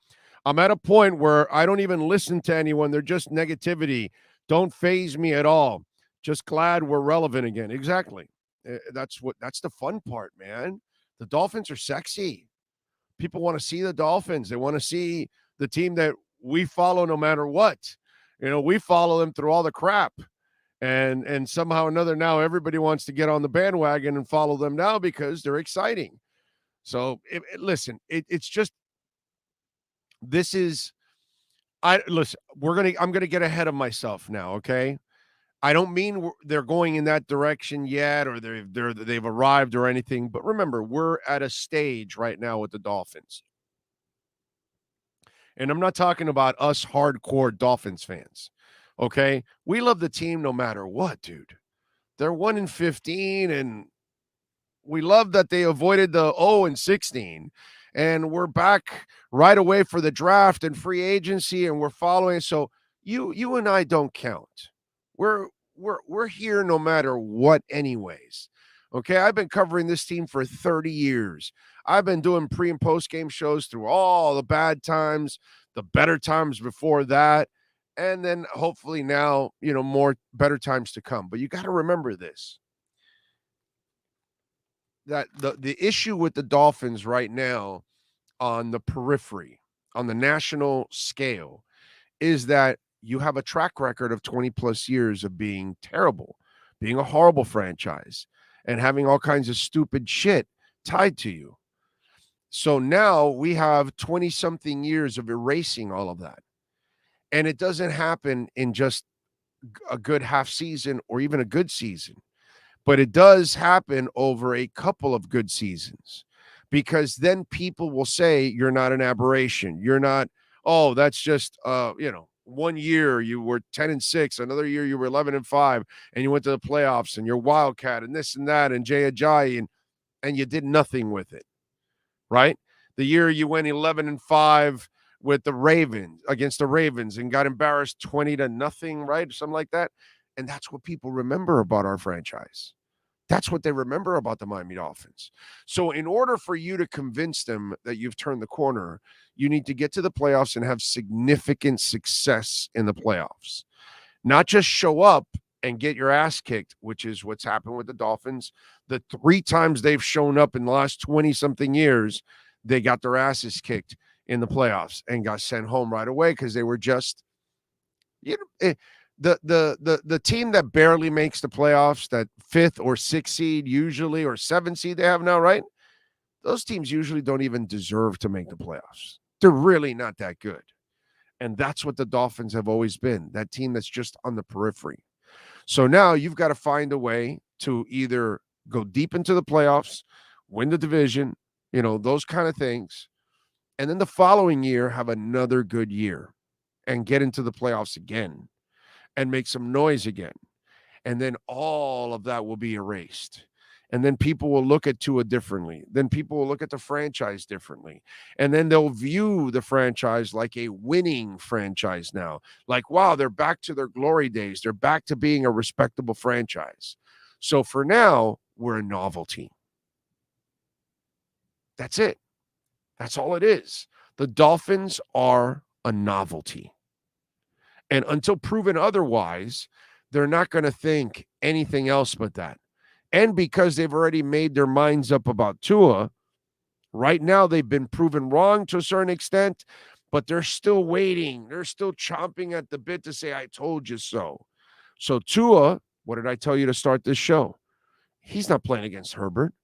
I'm at a point where I don't even listen to anyone. They're just negativity. Don't faze me at all. Just glad we're relevant again. Exactly. That's the fun part, man. The Dolphins are sexy. People want to see the Dolphins. They want to see the team that we follow no matter what. We follow them through all the crap. And somehow or another now everybody wants to get on the bandwagon and follow them now because they're exciting. So listen, it's just I'm going to get ahead of myself now, okay? I don't mean they're going in that direction yet or they've arrived or anything, but remember, we're at a stage right now with the Dolphins. And I'm not talking about us hardcore Dolphins fans, okay? We love the team no matter what, dude. They're 1-15, and we love that they avoided the 0-16, and we're back right away for the draft and free agency, and we're following. So you and I don't count. We're here no matter what, anyways. Okay, I've been covering this team for 30 years. I've been doing pre and post game shows through all the bad times, the better times before that, and then hopefully now, more better times to come. But you got to remember this, that the issue with the Dolphins right now on the periphery, on the national scale, is that you have a track record of 20 plus years of being terrible, being a horrible franchise, and having all kinds of stupid shit tied to you. So now we have 20-something years of erasing all of that. And it doesn't happen in just a good half season or even a good season. But it does happen over a couple of good seasons. Because then people will say you're not an aberration. You're not, oh, that's just, one year you were 10-6, another year you were 11-5, and you went to the playoffs, and you're Wildcat and this and that and Jay Ajayi, and you did nothing with it, right? The year you went 11-5 with the Ravens against the Ravens and got embarrassed 20-0, right? Something like that. And that's what people remember about our franchise. That's what they remember about the Miami Dolphins. So in order for you to convince them that you've turned the corner, you need to get to the playoffs and have significant success in the playoffs. Not just show up and get your ass kicked, which is what's happened with the Dolphins. The 3 times they've shown up in the last 20-something years, they got their asses kicked in the playoffs and got sent home right away because they were just, the team that barely makes the playoffs, that 5th or 6th seed usually, or 7th seed they have now, right? Those teams usually don't even deserve to make the playoffs. They're really not that good. And that's what the Dolphins have always been, that team that's just on the periphery. So now you've got to find a way to either go deep into the playoffs, win the division, those kind of things. And then the following year, have another good year and get into the playoffs again and make some noise again. And then all of that will be erased. And then people will look at Tua differently. Then people will look at the franchise differently. And then they'll view the franchise like a winning franchise now. Like, wow, they're back to their glory days. They're back to being a respectable franchise. So for now, we're a novelty. That's it. That's all it is. The Dolphins are a novelty. And until proven otherwise, they're not going to think anything else but that. And because they've already made their minds up about Tua, right now they've been proven wrong to a certain extent, but they're still waiting. They're still chomping at the bit to say, I told you so. So Tua, what did I tell you to start this show? He's not playing against Herbert.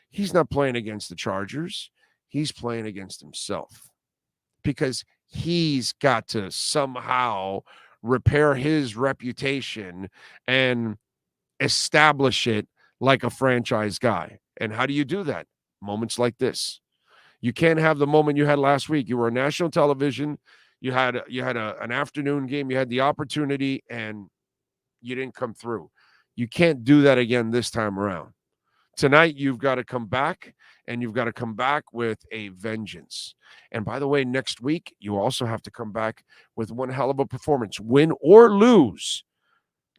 He's not playing against the Chargers. He's playing against himself because he's got to somehow repair his reputation and establish it like a franchise guy. And how do you do that? Moments like this. You can't have the moment you had last week. You were on national television. You had an afternoon game. You had the opportunity and you didn't come through. You can't do that again this time around. Tonight, you've got to come back, and you've got to come back with a vengeance. And by the way, next week, you also have to come back with one hell of a performance, win or lose.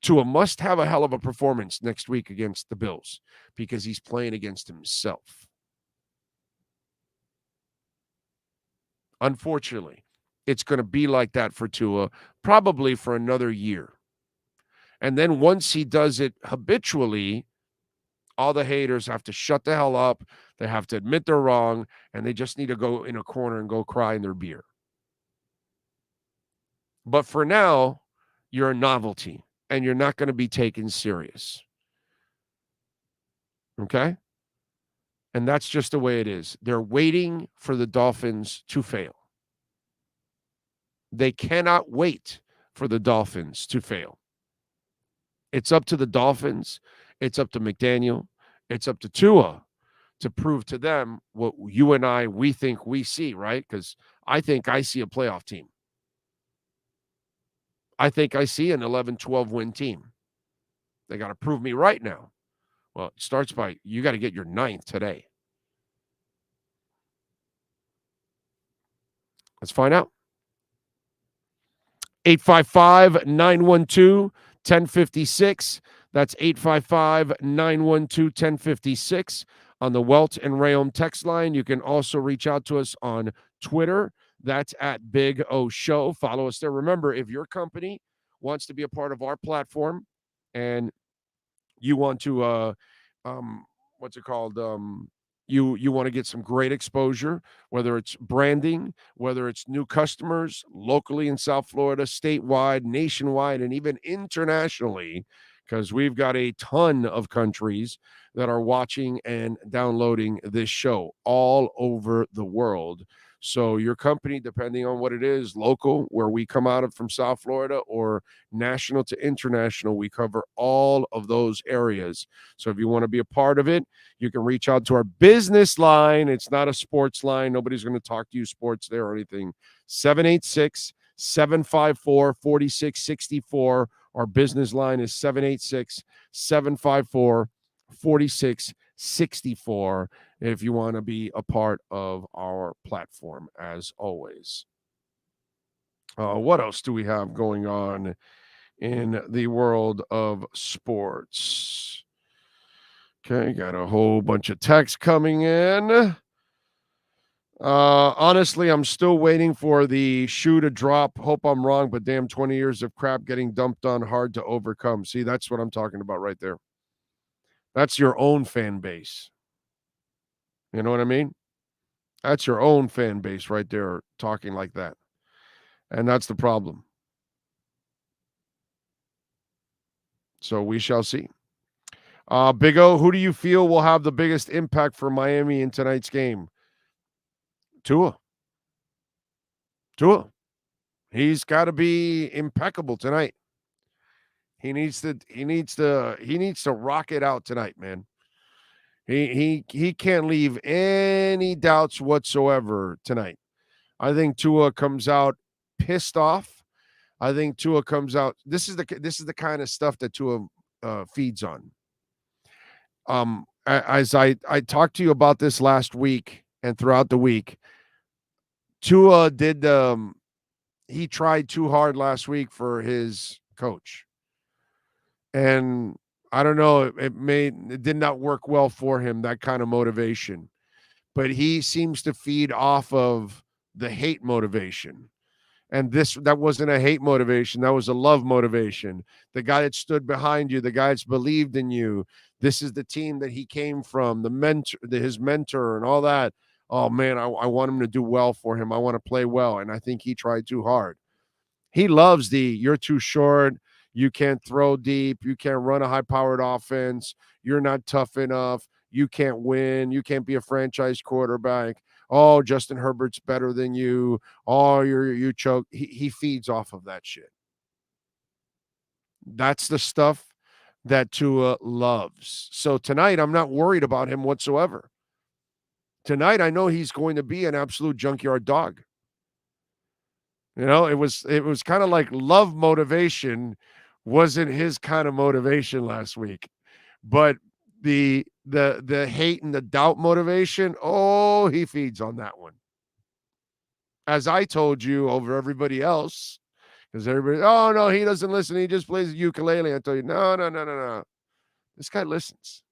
Tua must have a hell of a performance next week against the Bills because he's playing against himself. Unfortunately, it's going to be like that for Tua probably for another year. And then once he does it habitually, all the haters have to shut the hell up. They have to admit they're wrong, and they just need to go in a corner and go cry in their beer. But for now, you're a novelty, and you're not going to be taken serious. Okay? And that's just the way it is. They're waiting for the Dolphins to fail. They cannot wait for the Dolphins to fail. It's up to the Dolphins. It's up to McDaniel. It's up to Tua to prove to them what you and we think we see, right? Because I think I see a playoff team. I think I see an 11-12 win team. They got to prove me right now. Well, it starts by you got to get your 9th today. Let's find out. 855-912-1056. That's 855-912-1056 on the Welt and Rayom text line. You can also reach out to us on Twitter. That's at Big O Show. Follow us there. Remember, if your company wants to be a part of our platform and you want to, you want to get some great exposure, whether it's branding, whether it's new customers locally in South Florida, statewide, nationwide, and even internationally, because we've got a ton of countries that are watching and downloading this show all over the world. So your company, depending on what it is, local, where we come out of from South Florida, or national to international, we cover all of those areas. So if you want to be a part of it, you can reach out to our business line. It's not a sports line. Nobody's going to talk to you sports there or anything. 786 754-4664. Our business line is 786-754-4664 if you want to be a part of our platform, as always. What else do we have going on in the world of sports? Okay, got a whole bunch of texts coming in. Honestly, I'm still waiting for the shoe to drop. Hope I'm wrong, but damn, 20 years of crap getting dumped on, hard to overcome. See, that's what I'm talking about right there. That's your own fan base. You know what I mean? That's your own fan base right there talking like that. And that's the problem. So we shall see. Big O, who do you feel will have the biggest impact for Miami in tonight's game? Tua. He's got to be impeccable tonight. He needs to rock it out tonight, man. He can't leave any doubts whatsoever tonight. I think Tua comes out pissed off. I think Tua comes out. This is the kind of stuff that Tua feeds on. As I talked to you about this last week and throughout the week, Tua did he tried too hard last week for his coach. And I don't know, it did not work well for him, that kind of motivation. But he seems to feed off of the hate motivation. And that wasn't a hate motivation. That was a love motivation. The guy that stood behind you, the guy that's believed in you. This is the team that he came from, his mentor and all that. Oh, man, I want him to do well for him. I want to play well. And I think he tried too hard. He loves you're too short. You can't throw deep. You can't run a high-powered offense. You're not tough enough. You can't win. You can't be a franchise quarterback. Oh, Justin Herbert's better than you. Oh, you choke. He feeds off of that shit. That's the stuff that Tua loves. So tonight, I'm not worried about him whatsoever. Tonight, I know he's going to be an absolute junkyard dog. You know, it was kind of like love motivation wasn't his kind of motivation last week. But the hate and the doubt motivation, oh, he feeds on that one. As I told you over everybody else, because everybody, oh, no, he doesn't listen. He just plays the ukulele. I told you, no. This guy listens.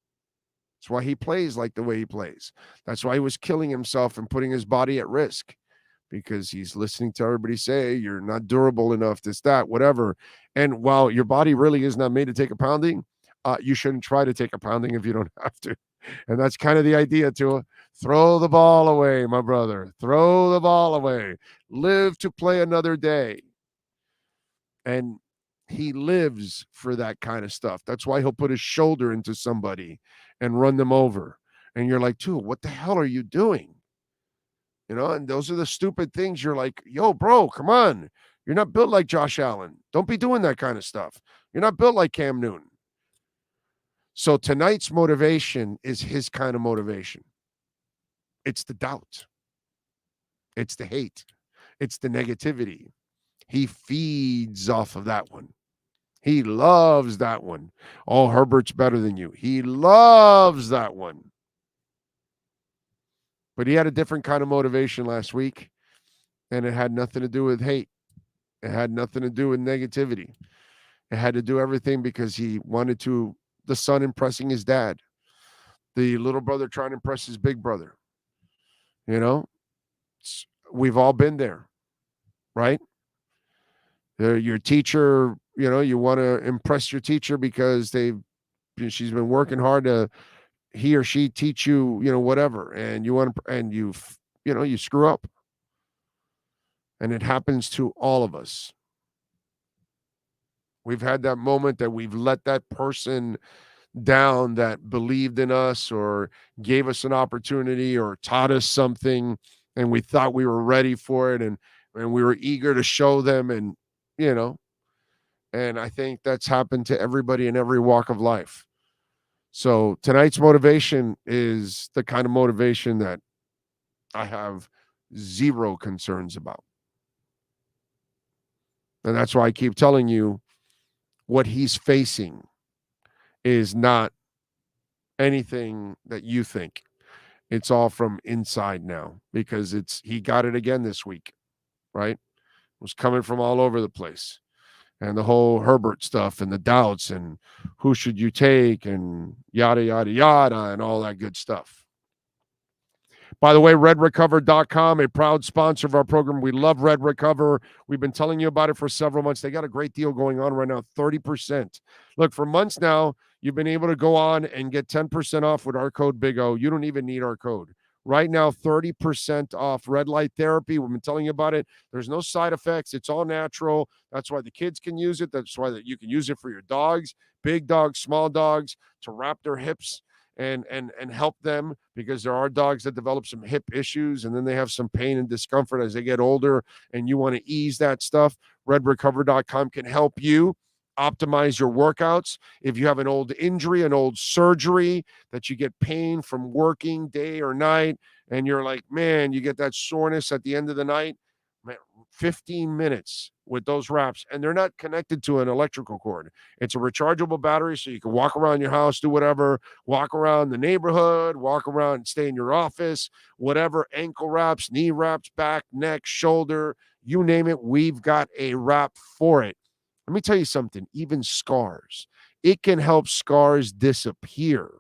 That's why he plays like the way he plays. That's why he was killing himself and putting his body at risk, because he's listening to everybody say, you're not durable enough, this, that, whatever. And while your body really is not made to take a pounding, you shouldn't try to take a pounding if you don't have to. And that's kind of the idea, to throw the ball away, my brother. Throw the ball away. Live to play another day. And he lives for that kind of stuff. That's why he'll put his shoulder into somebody and run them over. And you're like, Tua, what the hell are you doing? You know, and those are the stupid things. You're like, yo, bro, come on. You're not built like Josh Allen. Don't be doing that kind of stuff. You're not built like Cam Newton. So tonight's motivation is his kind of motivation. It's the doubt. It's the hate. It's the negativity. He feeds off of that one. He loves that one. Oh, Herbert's better than you. He loves that one. But he had a different kind of motivation last week, and it had nothing to do with hate. It had nothing to do with negativity. It had to do everything because he wanted to, the son impressing his dad, the little brother trying to impress his big brother. You know, we've all been there, right? Your teacher, you know, you want to impress your teacher because she's been working hard to, he or she teach you, you know, whatever, and you want to, and you screw up. And it happens to all of us. We've had that moment that we've let that person down that believed in us or gave us an opportunity or taught us something, and we thought we were ready for it, and we were eager to show them, and, you know, and I think that's happened to everybody in every walk of life. So tonight's motivation is the kind of motivation that I have zero concerns about. And that's why I keep telling you what he's facing is not anything that you think. It's all from inside now because he got it again this week, right? It was coming from all over the place. And the whole Herbert stuff and the doubts and who should you take and yada, yada, yada, and all that good stuff. By the way, redrecover.com, a proud sponsor of our program. We love Red Recover. We've been telling you about it for several months. They got a great deal going on right now, 30%. Look, for months now, you've been able to go on and get 10% off with our code Big O. You don't even need our code. Right now, 30% off red light therapy. We've been telling you about it. There's no side effects. It's all natural. That's why the kids can use it. That's why you can use it for your dogs, big dogs, small dogs, to wrap their hips and help them, because there are dogs that develop some hip issues and then they have some pain and discomfort as they get older, and you want to ease that stuff. Redrecover.com can help you optimize your workouts. If you have an old injury, an old surgery that you get pain from working day or night, and you're like, man, you get that soreness at the end of the night, man, 15 minutes with those wraps, and they're not connected to an electrical cord. It's a rechargeable battery, so you can walk around your house, do whatever, walk around the neighborhood, walk around, stay in your office, whatever, ankle wraps, knee wraps, back, neck, shoulder, you name it, we've got a wrap for it. Let me tell you something, even scars. It can help scars disappear.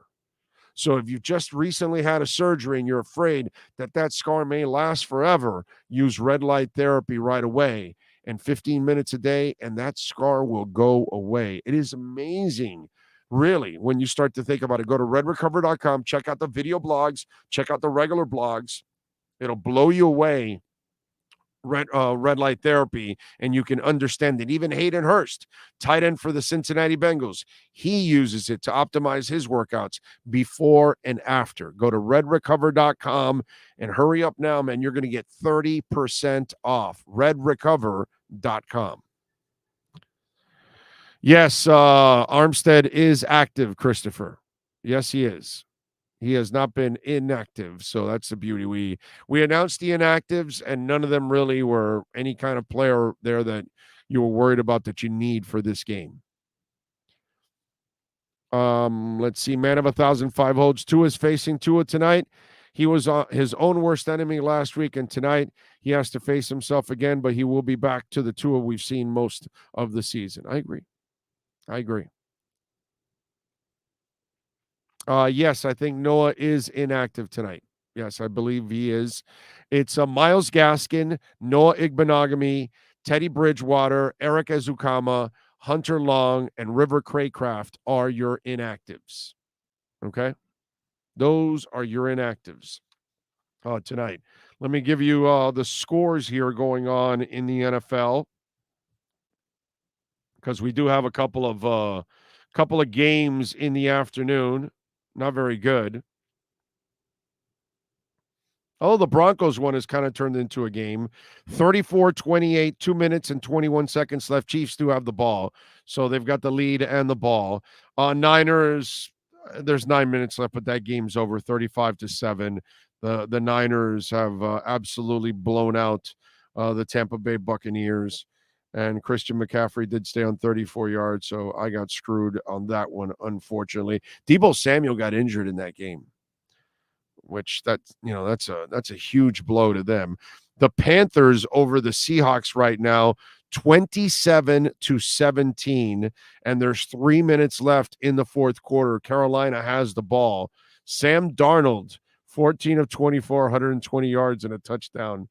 So if you just recently had a surgery and you're afraid that that scar may last forever, use red light therapy right away and 15 minutes a day, and that scar will go away. It is amazing, really, when you start to think about it. Go to redrecover.com, check out the video blogs, check out the regular blogs. It'll blow you away. Red light therapy, and you can understand that even Hayden Hurst, tight end for the Cincinnati Bengals, he uses it to optimize his workouts before and after. Go to redrecover.com and hurry up now, man. You're going to get 30% off. Redrecover.com. Yes, Armstead is active, Christopher. Yes, he is. He has not been inactive, so that's the beauty. We announced the inactives, and none of them really were any kind of player there that you were worried about that you need for this game. Let's see. Man of 1,005 holds. Tua is facing Tua tonight. He was his own worst enemy last week, and tonight he has to face himself again, but he will be back to the Tua we've seen most of the season. I agree. Yes, I think Noah is inactive tonight. Yes, I believe he is. It's Myles Gaskin, Noah Igbenogany, Teddy Bridgewater, Eric Ezukama, Hunter Long, and River Craycraft are your inactives. Okay? Those are your inactives tonight. Let me give you the scores here going on in the NFL, because we do have a couple of games in the afternoon. Not very good. Oh, the Broncos one has kind of turned into a game. 34-28, 2 minutes and 21 seconds left. Chiefs do have the ball, so they've got the lead and the ball. Niners, there's 9 minutes left, but that game's over, 35-7. The Niners have absolutely blown out the Tampa Bay Buccaneers. And Christian McCaffrey did stay on 34 yards, so I got screwed on that one, unfortunately. Deebo Samuel got injured in that game, which that's a huge blow to them. The Panthers over the Seahawks right now, 27-17, and there's 3 minutes left in the fourth quarter. Carolina has the ball. Sam Darnold, 14 of 24, 120 yards and a touchdown.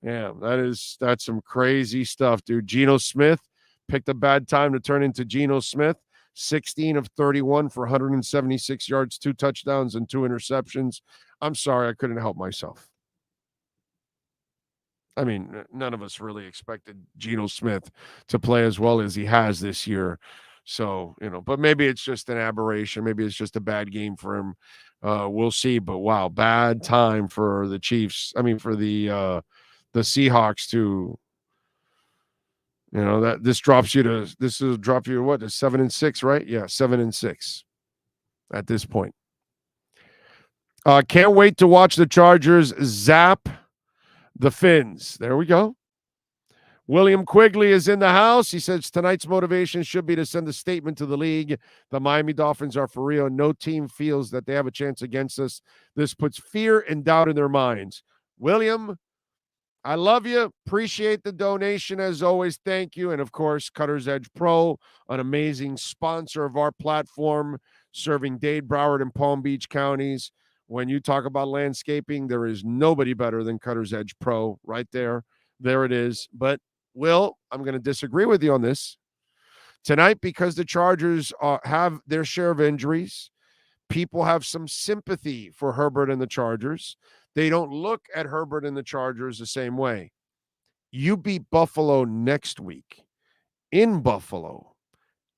Yeah, that's some crazy stuff, dude. Geno Smith picked a bad time to turn into Geno Smith. 16 of 31 for 176 yards, 2 touchdowns, and 2 interceptions. I'm sorry, I couldn't help myself. I mean, none of us really expected Geno Smith to play as well as he has this year. So, but maybe it's just an aberration. Maybe it's just a bad game for him. We'll see. But wow, bad time for the Chiefs. I mean, for the Seahawks to, that this will drop you to what, to 7-6, right? Yeah, 7-6 at this point. Can't wait to watch the Chargers zap the Phinz. There we go. William Quigley is in the house. He says tonight's motivation should be to send a statement to the league. The Miami Dolphins are for real. No team feels that they have a chance against us. This puts fear and doubt in their minds. William, I love you. Appreciate the donation as always. Thank you. And of course, Cutter's Edge Pro, an amazing sponsor of our platform, serving Dade, Broward, and Palm Beach counties. When you talk about landscaping, there is nobody better than Cutter's Edge Pro right there. There it is. But Will, I'm going to disagree with you on this tonight because the Chargers have their share of injuries. People have some sympathy for Herbert and the Chargers. They don't look at Herbert and the Chargers the same way. You beat Buffalo next week in Buffalo.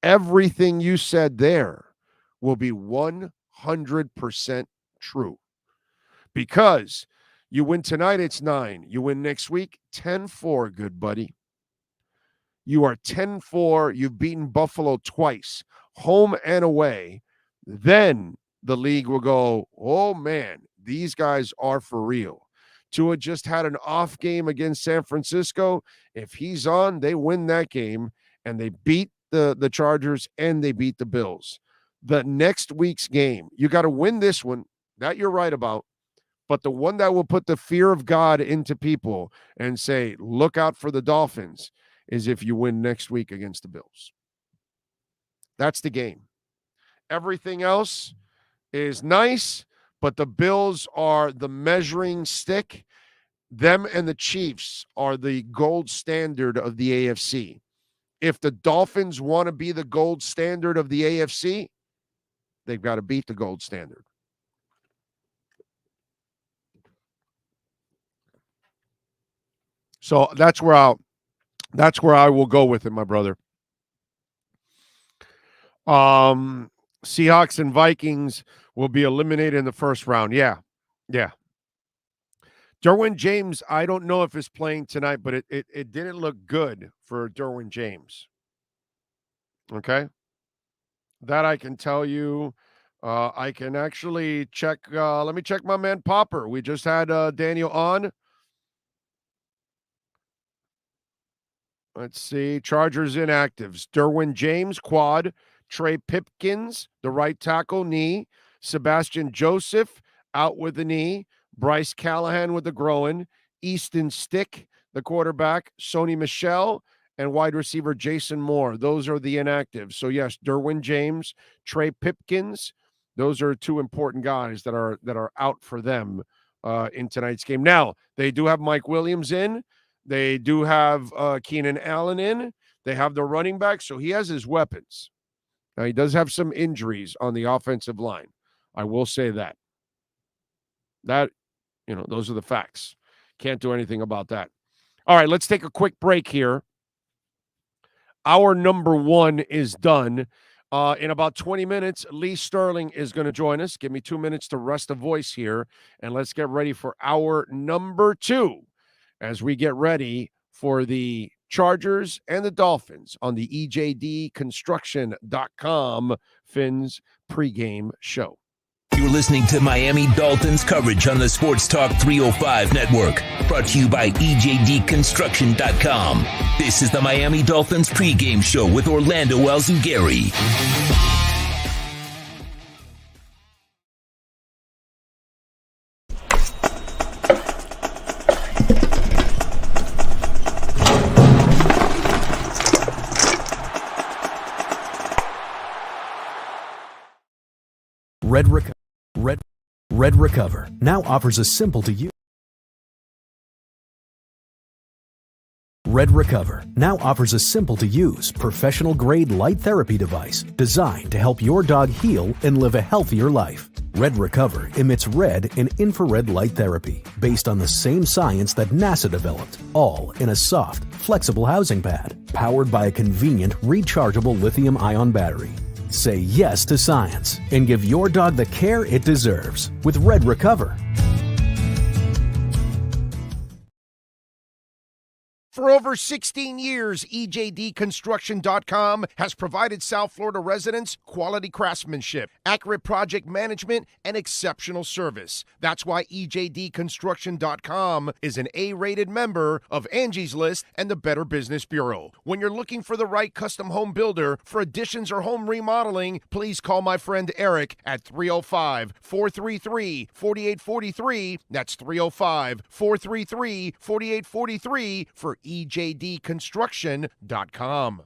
Everything you said there will be 100% true because you win tonight, it's 9. You win next week, 10-4, good buddy. You are 10-4. You've beaten Buffalo twice, home and away. Then the league will go, oh, man, these guys are for real. Tua just had an off game against San Francisco. If he's on, they win that game, and they beat the Chargers, and they beat the Bills. The next week's game, you got to win this one. That you're right about. But the one that will put the fear of God into people and say, look out for the Dolphins, is if you win next week against the Bills. That's the game. Everything else is nice, but the Bills are the measuring stick. Them and the Chiefs are the gold standard of the AFC. If the Dolphins want to be the gold standard of the AFC, they've got to beat the gold standard. So that's where I will go with it, my brother. Seahawks and Vikings will be eliminated in the first round. Yeah. Derwin James, I don't know if he's playing tonight, but it didn't look good for Derwin James. Okay? That I can tell you. I can actually check. Let me check my man Popper. We just had Daniel on. Let's see. Chargers inactives. Derwin James, quad. Trey Pipkins, the right tackle, knee. Sebastian Joseph, out with the knee. Bryce Callahan with the groin. Easton Stick, the quarterback. Sony Michel, and wide receiver Jason Moore. Those are the inactives. So, yes, Derwin James, Trey Pipkins. Those are two important guys that are out for them in tonight's game. Now, they do have Mike Williams in. They do have Keenan Allen in. They have the running back, so he has his weapons. Now, he does have some injuries on the offensive line. I will say that. Those are the facts. Can't do anything about that. All right, let's take a quick break here. Our number one is done. In about 20 minutes, Lee Sterling is going to join us. Give me 2 minutes to rest a voice here, and let's get ready for our number two as we get ready for the Chargers and the Dolphins on the EJDconstruction.com Phinz Pregame show. You're listening to Miami Dolphins coverage on the Sports Talk 305 network, brought to you by EJDconstruction.com. This is the Miami Dolphins pregame show with Orlando Alzugaray. Red Recover now offers a simple to use. Red Recover now offers a simple to use, professional grade light therapy device designed to help your dog heal and live a healthier life. Red Recover emits red and infrared light therapy based on the same science that NASA developed, all in a soft, flexible housing pad powered by a convenient rechargeable lithium-ion battery. Say yes to science and give your dog the care it deserves with Red Recover. For over 16 years, EJDconstruction.com has provided South Florida residents quality craftsmanship, accurate project management, and exceptional service. That's why EJDconstruction.com is an A-rated member of Angie's List and the Better Business Bureau. When you're looking for the right custom home builder for additions or home remodeling, please call my friend Eric at 305-433-4843. That's 305-433-4843 for EJDconstruction.com.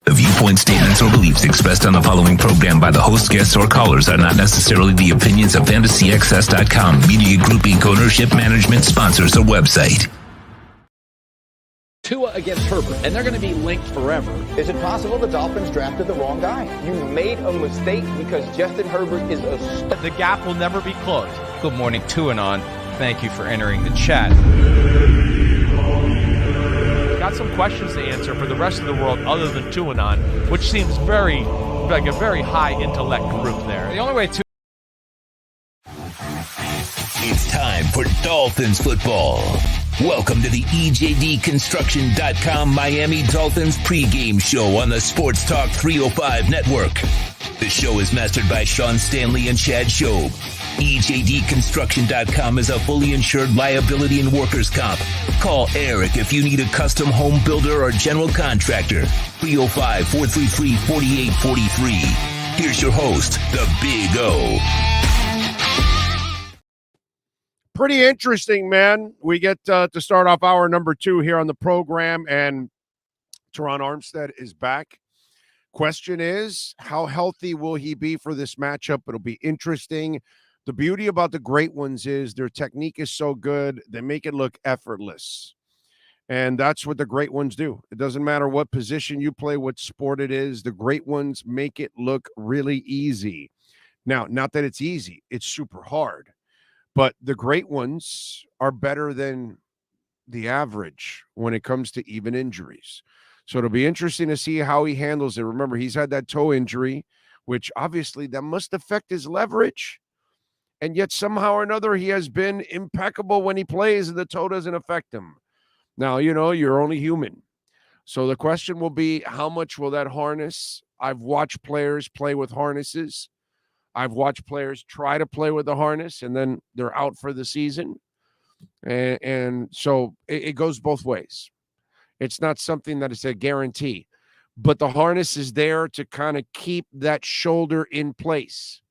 The viewpoint statements or beliefs expressed on the following program by the host, guests, or callers are not necessarily the opinions of FantasyXS.com, Media Group Inc., ownership, management, sponsors, or website. Tua against Herbert, and they're going to be linked forever. Is it possible the Dolphins drafted the wrong guy? You made a mistake because Justin Herbert is a star. The gap will never be closed. Good morning, Tuanon. Thank you for entering the chat. Got some questions to answer for the rest of the world other than Tuanon, which seems very, like a very high intellect group there. The only way to... It's time for Dolphins football. Welcome to the EJDconstruction.com Miami Dolphins pregame show on the Sports Talk 305 network. The show is mastered by Sean Stanley and Chad Shobe. EJDconstruction.com is a fully insured liability and workers' comp. Call Eric if you need a custom home builder or general contractor. 305-433-4843. Here's your host, the Big O. Pretty interesting, man. We get to start off hour number 2 here on the program, and Teron Armstead is back. Question is, how healthy will he be for this matchup? It'll be interesting. The beauty about the great ones is their technique is so good, they make it look effortless. And that's what the great ones do. It doesn't matter what position you play, what sport it is. The great ones make it look really easy. Now, not that it's easy. It's super hard. But the great ones are better than the average when it comes to even injuries. So it'll be interesting to see how he handles it. Remember, he's had that toe injury, which obviously that must affect his leverage. And yet somehow or another, he has been impeccable when he plays and the toe doesn't affect him. Now, you know, you're only human. So the question will be, how much will that harness? I've watched players play with harnesses. I've watched players try to play with the harness, and then they're out for the season. And so it goes both ways. It's not something that is a guarantee. But the harness is there to kind of keep that shoulder in place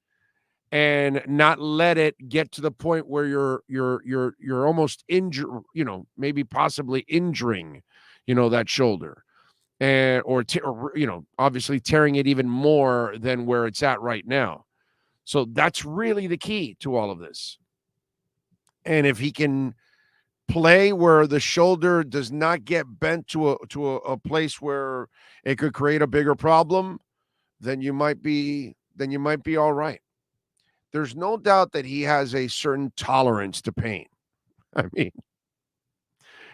and not let it get to the point where you're almost injured, you know, maybe possibly injuring, you know, that shoulder. Or you know, obviously tearing it even more than where it's at right now. So that's really the key to all of this. And if he can play where the shoulder does not get bent to a place where it could create a bigger problem, then you might be all right. There's no doubt that he has a certain tolerance to pain. I mean,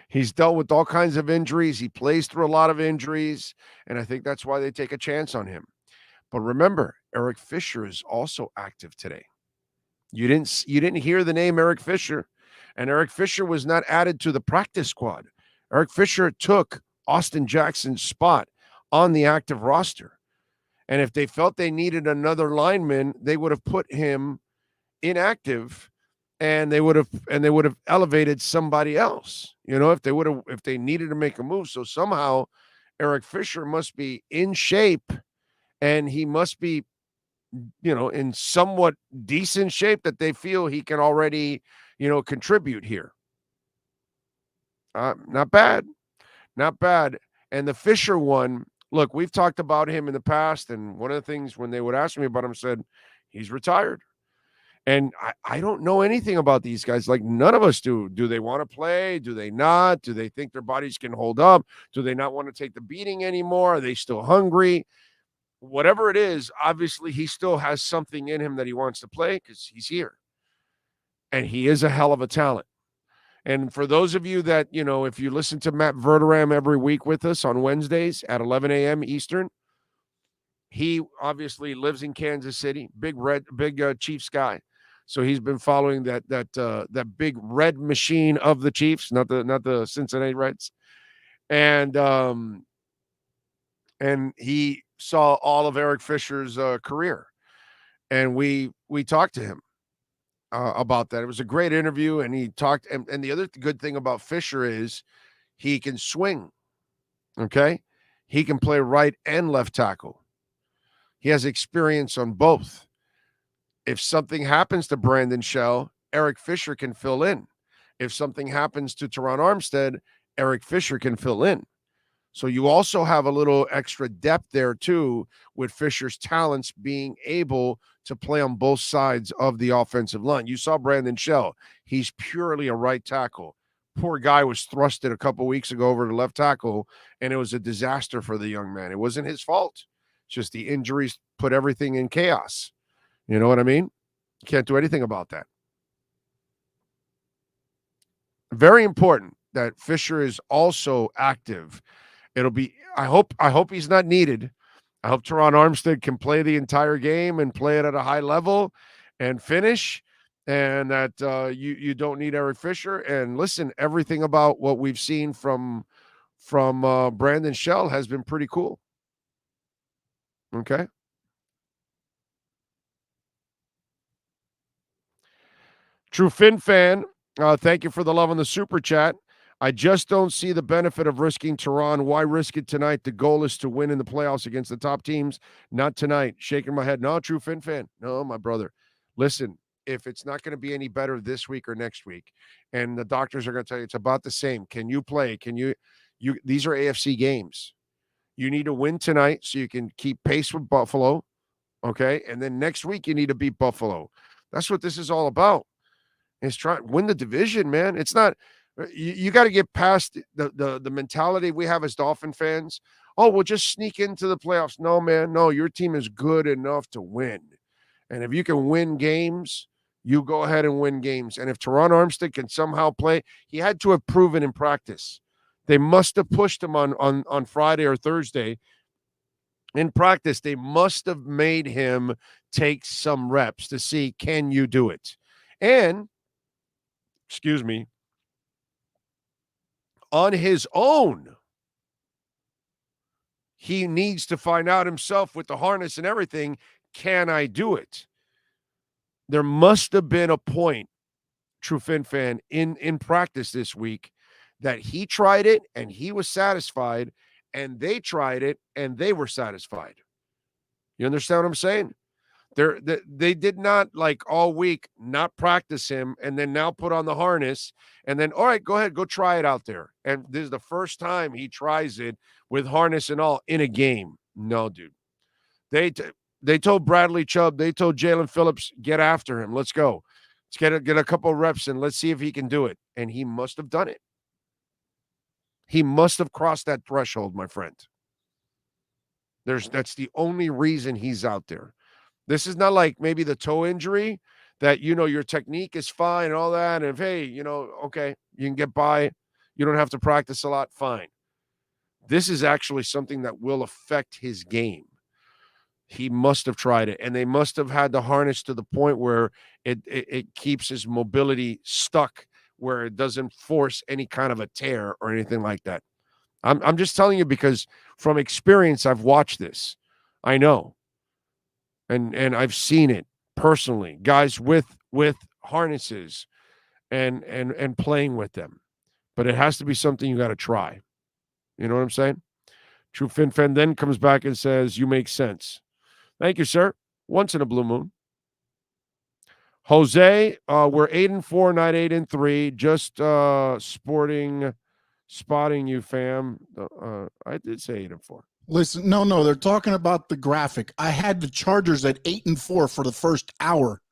he's dealt with all kinds of injuries. He plays through a lot of injuries, and I think that's why they take a chance on him. But remember, Eric Fisher is also active today. You didn't hear the name Eric Fisher, and Eric Fisher was not added to the practice squad. Eric Fisher took Austin Jackson's spot on the active roster. And if they felt they needed another lineman, they would have put him inactive, and they would have elevated somebody else. You know, if they needed to make a move. So somehow Eric Fisher must be in shape. And he must be, you know, in somewhat decent shape that they feel he can already, you know, contribute here. Not bad. Not bad. And the Fisher one, look, we've talked about him in the past. And one of the things when they would ask me about him, said he's retired. And I don't know anything about these guys. Like, none of us do. Do they want to play? Do they not? Do they think their bodies can hold up? Do they not want to take the beating anymore? Are they still hungry? Whatever it is, obviously he still has something in him that he wants to play because he's here. And he is a hell of a talent. And for those of you that, if you listen to Matt Verderam every week with us on Wednesdays at 11 a.m. Eastern, he obviously lives in Kansas City, big Chiefs guy. So he's been following that big red machine of the Chiefs, not the Cincinnati Reds. And he saw all of Eric Fisher's career. And we talked to him about that. It was a great interview, and he talked. And the other good thing about Fisher is he can swing. Okay, he can play right and left tackle. He has experience on both. If something happens to Brandon Shell, Eric Fisher can fill in. If something happens to Teron Armstead, Eric Fisher can fill in. So you also have a little extra depth there too, with Fisher's talents being able to play on both sides of the offensive line. You saw Brandon Shell. He's purely a right tackle. Poor guy was thrusted a couple weeks ago over to left tackle, and it was a disaster for the young man. It wasn't his fault. Just the injuries put everything in chaos. You know what I mean? Can't do anything about that. Very important that Fisher is also active. I hope he's not needed. I hope Teron Armstead can play the entire game and play it at a high level and finish, and that you don't need Eric Fisher. And listen, everything about what we've seen from Brandon Shell has been pretty cool. Okay. True Fin fan, thank you for the love on the super chat. I just don't see the benefit of risking Teron. Why risk it tonight? The goal is to win in the playoffs against the top teams. Not tonight. Shaking my head. No, True Fin fan. No, my brother. Listen, if it's not going to be any better this week or next week, and the doctors are going to tell you it's about the same, can you play? These are AFC games. You need to win tonight so you can keep pace with Buffalo, okay? And then next week you need to beat Buffalo. That's what this is all about. It's trying to win the division, man. It's not you got to get past the mentality we have as Dolphin fans. Oh, we'll just sneak into the playoffs. No, man. No, your team is good enough to win. And if you can win games, you go ahead and win games. And if Teron Armstead can somehow play, he had to have proven in practice. They must have pushed him on Friday or Thursday. In practice, they must have made him take some reps to see, can you do it? And, excuse me, on his own, he needs to find out himself with the harness and everything, can I do it? There must have been a point, True Fin fan, in practice this week that he tried it and he was satisfied, and they tried it and they were satisfied. You understand what I'm saying? They did not, like, all week not practice him and then now put on the harness and then, all right, go ahead, go try it out there. And this is the first time he tries it with harness and all in a game. No, dude. They told Bradley Chubb, they told Jalen Phillips, get after him. Let's go. Let's get a couple of reps and let's see if he can do it. And he must have done it. He must have crossed that threshold, my friend. That's the only reason he's out there. This is not like maybe the toe injury that, your technique is fine and all that. And if, hey, okay, you can get by. You don't have to practice a lot. Fine. This is actually something that will affect his game. He must have tried it. And they must have had the harness to the point where it keeps his mobility stuck, where it doesn't force any kind of a tear or anything like that. I'm just telling you because from experience, I've watched this. I know. And I've seen it personally. Guys with harnesses and playing with them. But it has to be something you got to try. You know what I'm saying? True Fin fan then comes back and says, you make sense. Thank you, sir. Once in a blue moon. Jose, we're 8-4, not 8-3. Just spotting you, fam. I did say 8-4. Listen, no, they're talking about the graphic. I had the Chargers at 8-4 for the first hour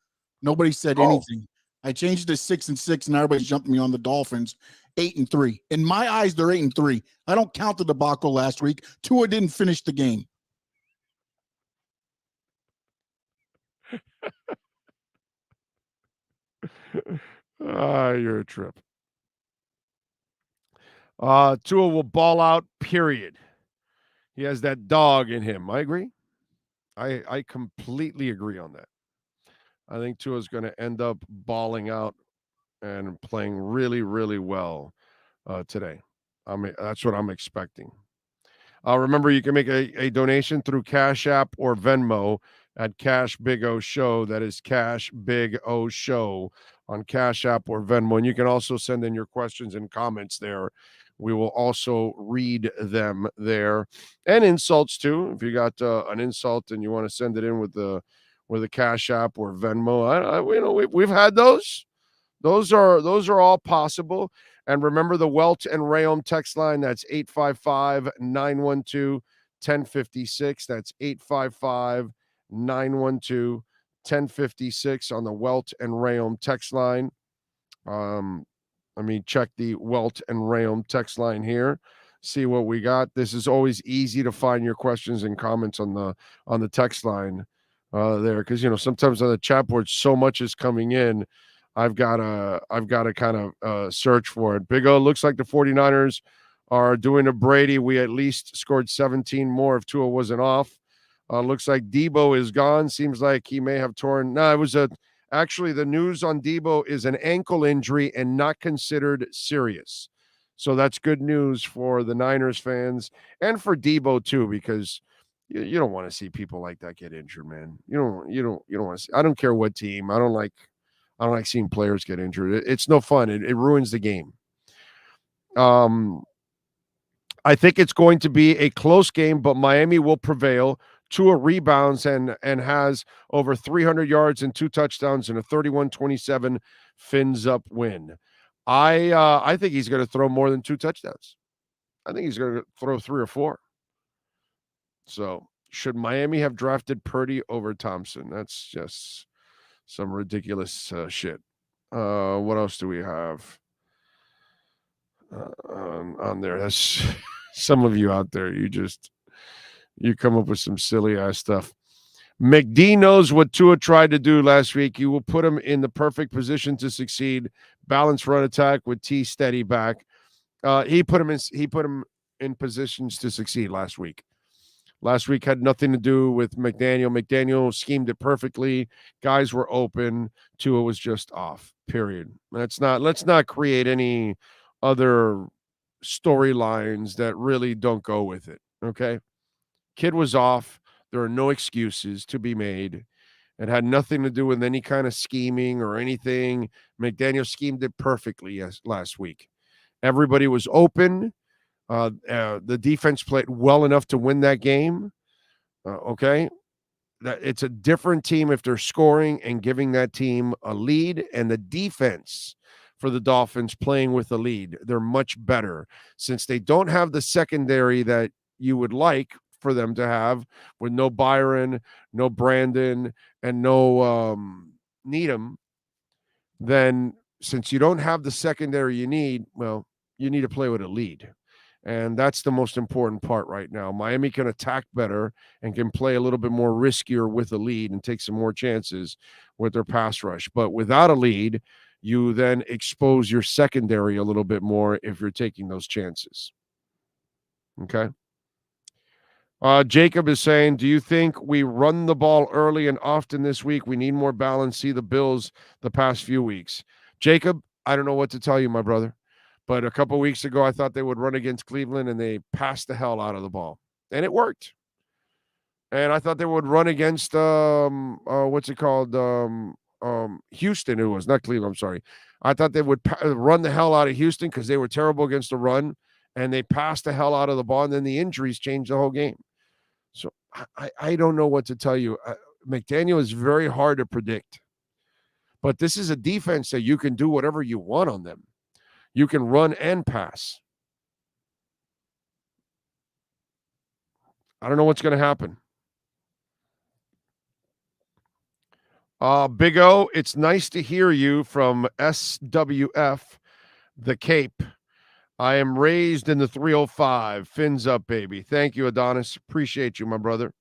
Nobody said anything. I changed to 6-6, and everybody's jumping me on the Dolphins 8-3. In my eyes, they're 8-3. I don't count the debacle last week. Tua didn't finish the game. You're a trip. Tua will ball out, period. He has that dog in him. I agree. I completely agree on that. I think Tua's going to end up balling out and playing really, really well today. That's what I'm expecting. Remember, you can make a donation through Cash App or Venmo at Cash Big O Show. That is Cash Big O Show on Cash App or Venmo. And you can also send in your questions and comments there. We will also read them there, and insults too. If you got an insult and you want to send it in with the Cash App or Venmo, we've had those. Those are all possible. And remember the Welt and Rayom text line. That's 855-912-1056. That's 855-912-1056 on the Welt and Rayom text line. Let me check the Welt and Rayom text line here. See what we got. This is always easy to find your questions and comments on the text line there, because sometimes on the chat board so much is coming in. I've got to kind of search for it. Big O, looks like the 49ers are doing a Brady. We at least scored 17 more if Tua wasn't off. Looks like Debo is gone. Seems like he may have torn. No, it was actually the news on Debo is an ankle injury and not considered serious. So that's good news for the Niners fans and for Debo too, because you don't want to see people like that get injured, man. You don't want to see. I don't care what team. I don't like seeing players get injured. It's no fun. It ruins the game. I think it's going to be a close game, but Miami will prevail. Tua rebounds and has over 300 yards and 2 touchdowns in a 31-27 Phinz up win. I think he's going to throw more than 2 touchdowns. I think he's going to throw 3 or 4. So should Miami have drafted Purdy over Thompson? That's just some ridiculous shit. What else do we have on there? That's some of you out there. You come up with some silly ass stuff. McD knows what Tua tried to do last week. You will put him in the perfect position to succeed. Balanced run attack with T steady back. He put him in positions to succeed last week. Last week had nothing to do with McDaniel. McDaniel schemed it perfectly. Guys were open. Tua was just off. Period. Let's not create any other storylines that really don't go with it. Okay. Kid was off. There are no excuses to be made. It had nothing to do with any kind of scheming or anything. McDaniel schemed it perfectly last week. Everybody was open. The defense played well enough to win that game. Okay. It's a different team if they're scoring and giving that team a lead, and the defense for the Dolphins playing with a lead. They're much better since they don't have the secondary that you would like for them to have, with no Byron, no Brandon, and no Needham. Then since you don't have the secondary you need, well, you need to play with a lead. And that's the most important part right now. Miami can attack better and can play a little bit more riskier with a lead and take some more chances with their pass rush. But without a lead, you then expose your secondary a little bit more if you're taking those chances. Okay. Jacob is saying, do you think we run the ball early and often this week? We need more balance. See the Bills the past few weeks. Jacob, I don't know what to tell you, my brother. But a couple of weeks ago, I thought they would run against Cleveland, and they passed the hell out of the ball. And it worked. And I thought they would run against, what's it called? Houston, it was. Not Cleveland, I'm sorry. I thought they would run the hell out of Houston because they were terrible against the run, and they passed the hell out of the ball, and then the injuries changed the whole game. So I don't know what to tell you. McDaniel is very hard to predict. But this is a defense that you can do whatever you want on them. You can run and pass. I don't know what's going to happen. Big O, it's nice to hear you from SWF, the Cape. I am raised in the 305. Fins up, baby. Thank you, Adonis. Appreciate you, my brother.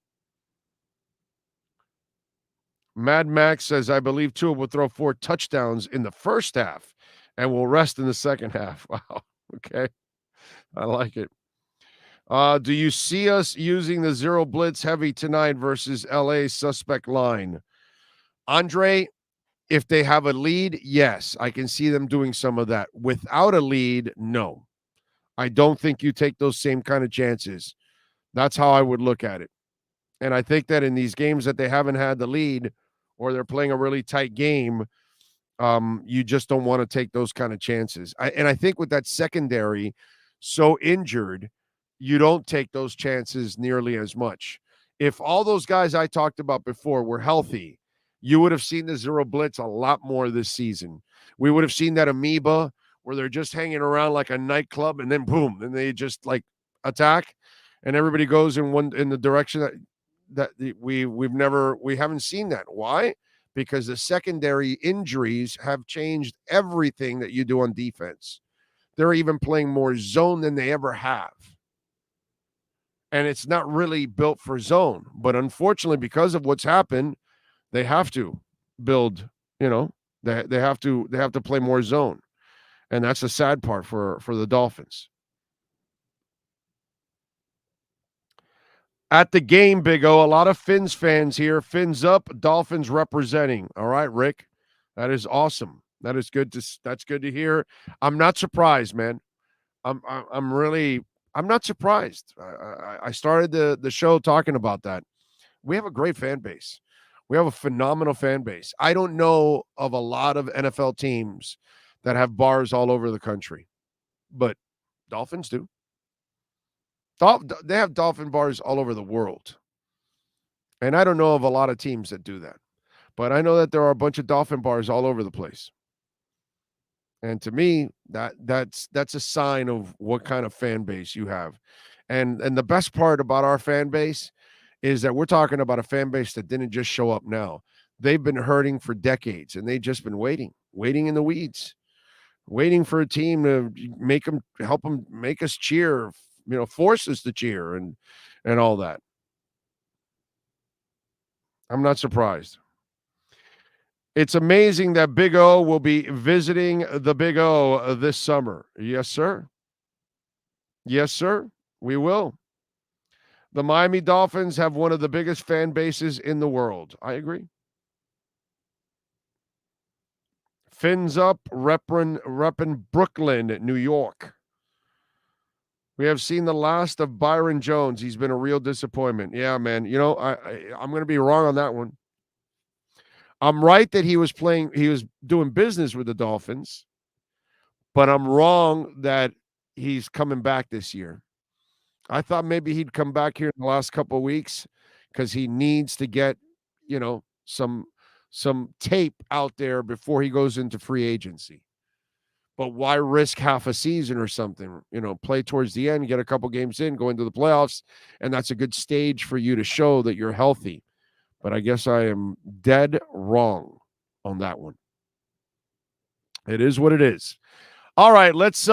Mad Max says, I believe Tua will throw 4 touchdowns in the first half and will rest in the second half. Wow. Okay. I like it. Do you see us using the zero blitz heavy tonight versus LA suspect line? Andre, if they have a lead, yes, I can see them doing some of that. Without a lead, no. I don't think you take those same kind of chances. That's how I would look at it. And I think that in these games that they haven't had the lead or they're playing a really tight game, you just don't want to take those kind of chances. And I think with that secondary so injured, you don't take those chances nearly as much. If all those guys I talked about before were healthy, you would have seen the zero blitz a lot more this season. We would have seen that amoeba where they're just hanging around like a nightclub and then boom, and they just like attack and everybody goes in the direction that we haven't seen that. Why? Because the secondary injuries have changed everything that you do on defense. They're even playing more zone than they ever have. And it's not really built for zone. But unfortunately, because of what's happened, they have to build, they have to play more zone. And that's the sad part for the Dolphins. At the game, Big O, a lot of Phinz fans here. Fins up, Dolphins representing. All right, Rick. That is awesome. That's good to hear. I'm not surprised, man. I'm not surprised. I started the show talking about that. We have a great fan base. We have a phenomenal fan base. I don't know of a lot of NFL teams that have bars all over the country, but Dolphins do. They have Dolphin bars all over the world. And I don't know of a lot of teams that do that. But I know that there are a bunch of Dolphin bars all over the place. And to me, that's a sign of what kind of fan base you have. And the best part about our fan base is that we're talking about a fan base that didn't just show up now. They've been hurting for decades, and they've just been waiting in the weeds, waiting for a team to help them make us cheer, force us to cheer and all that. I'm not surprised. It's amazing that Big O will be visiting the Big O this summer. Yes, sir. Yes, sir. We will. The Miami Dolphins have one of the biggest fan bases in the world. I agree. Fins up, reppin' Brooklyn, New York. We have seen the last of Byron Jones. He's been a real disappointment. Yeah, man. I'm going to be wrong on that one. I'm right that he was doing business with the Dolphins, but I'm wrong that he's coming back this year. I thought maybe he'd come back here in the last couple of weeks because he needs to get, some tape out there before he goes into free agency. But why risk half a season or something? Play towards the end, get a couple games in, go into the playoffs, and that's a good stage for you to show that you're healthy. But I guess I am dead wrong on that one. It is what it is. All right, let's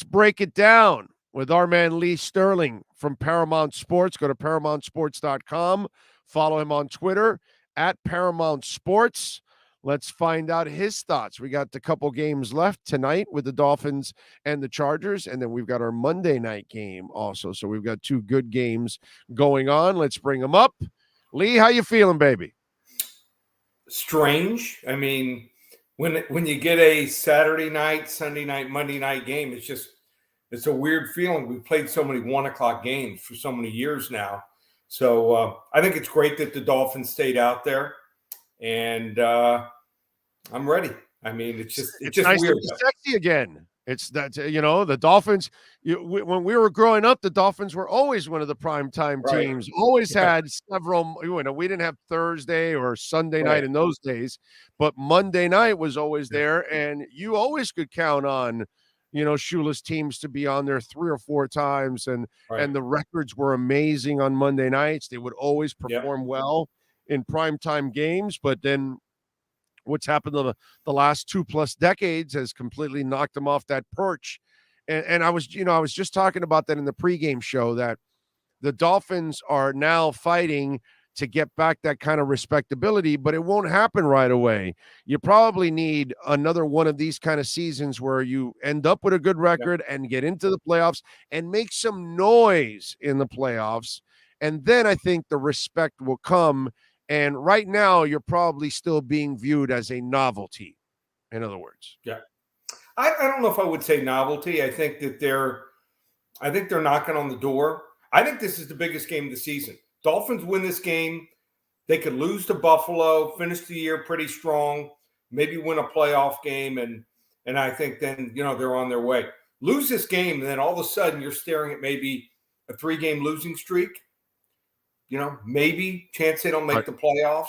break it down with our man Lee Sterling from Paramount Sports. Go to ParamountSports.com. Follow him on Twitter at Paramount Sports. Let's find out his thoughts. We got a couple games left tonight with the Dolphins and the Chargers, and then we've got our Monday night game also. So we've got 2 good games going on. Let's bring them up. Lee, how you feeling, baby? Strange. I mean, when you get a Saturday night, Sunday night, Monday night game, it's a weird feeling. We've played so many 1:00 games for so many years now. So I think it's great that the Dolphins stayed out there, and I'm ready. I mean, it's just nice weird. To be sexy again. It's that, the Dolphins, when we were growing up, the Dolphins were always one of the primetime teams, always had several, we didn't have Thursday or Sunday night in those days, but Monday night was always there. And you always could count on, shoeless teams to be on there 3 or 4 times. And the records were amazing on Monday nights. They would always perform well in primetime games, but then what's happened to the last 2+ decades has completely knocked them off that perch. And I was just talking about that in the pregame show, that the Dolphins are now fighting to get back that kind of respectability, but it won't happen right away. You probably need another one of these kind of seasons where you end up with a good record and get into the playoffs and make some noise in the playoffs. And then I think the respect will come. And right now, you're probably still being viewed as a novelty, in other words. Yeah. I don't know if I would say novelty. I think they're knocking on the door. I think this is the biggest game of the season. Dolphins win this game. They could lose to Buffalo, finish the year pretty strong, maybe win a playoff game, and I think then, they're on their way. Lose this game, and then all of a sudden you're staring at maybe a 3-game losing streak. Maybe chance they don't make the playoffs.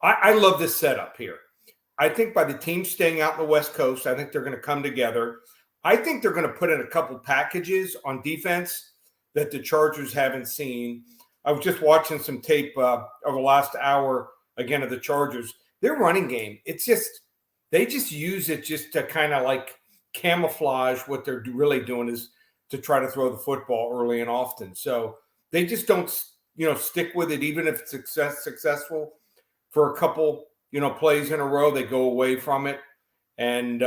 I love this setup here. I think by the team staying out in the West Coast, I think they're going to come together. I think they're going to put in a couple packages on defense that the Chargers haven't seen. I was just watching some tape over the last hour, again, of the Chargers. Their running game, they just use it just to kind of like camouflage what they're really doing is to try to throw the football early and often. So they just don't, stick with it, even if it's successful for a couple, plays in a row. They go away from it. And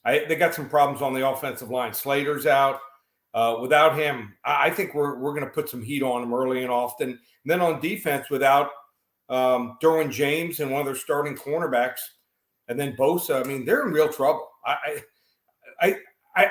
they got some problems on the offensive line. Slater's out. Without him, I think we're going to put some heat on him early and often. And then on defense, without Derwin James and one of their starting cornerbacks, and then Bosa, they're in real trouble. I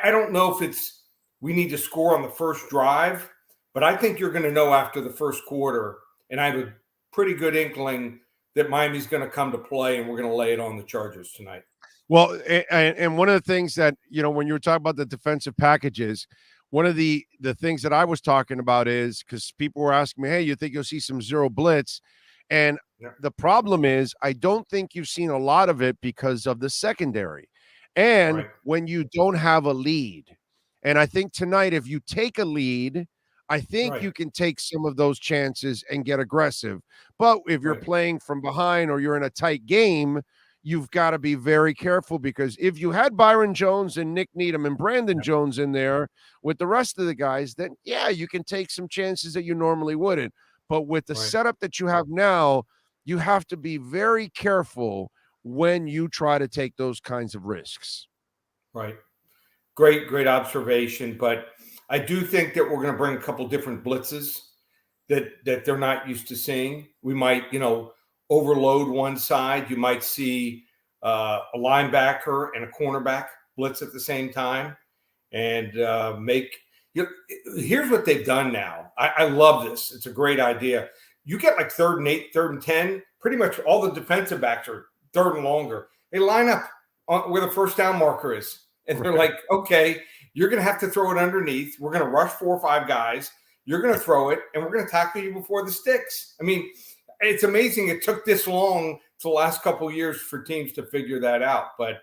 don't know if it's we need to score on the first drive, but I think you're going to know after the first quarter, and I have a pretty good inkling that Miami's going to come to play, and we're going to lay it on the Chargers tonight. Well, and one of the things that, when you were talking about the defensive packages, one of the things that I was talking about is because people were asking me, hey, you think you'll see some zero blitz? And the problem is I don't think you've seen a lot of it because of the secondary. And when you don't have a lead. And I think tonight, if you take a lead, I think you can take some of those chances and get aggressive. But if you're playing from behind or you're in a tight game, you've got to be very careful, because if you had Byron Jones and Nick Needham and Brandon Jones in there with the rest of the guys, then, you can take some chances that you normally wouldn't. But with the setup that you have now, you have to be very careful when you try to take those kinds of risks. Right. Great observation. But I do think that we're going to bring a couple different blitzes that they're not used to seeing. We might, overload one side. You might see a linebacker and a cornerback blitz at the same time, and here's what they've done now. I love this. It's a great idea. You get like 3rd and 8, 3rd and 10. Pretty much all the defensive backs are 3rd and longer. They line up where the first down marker is, and they're like, okay, you're going to have to throw it underneath. We're going to rush 4 or 5 guys. You're going to throw it, and we're going to tackle you before the sticks. It's amazing it took this long to the last couple of years for teams to figure that out. But,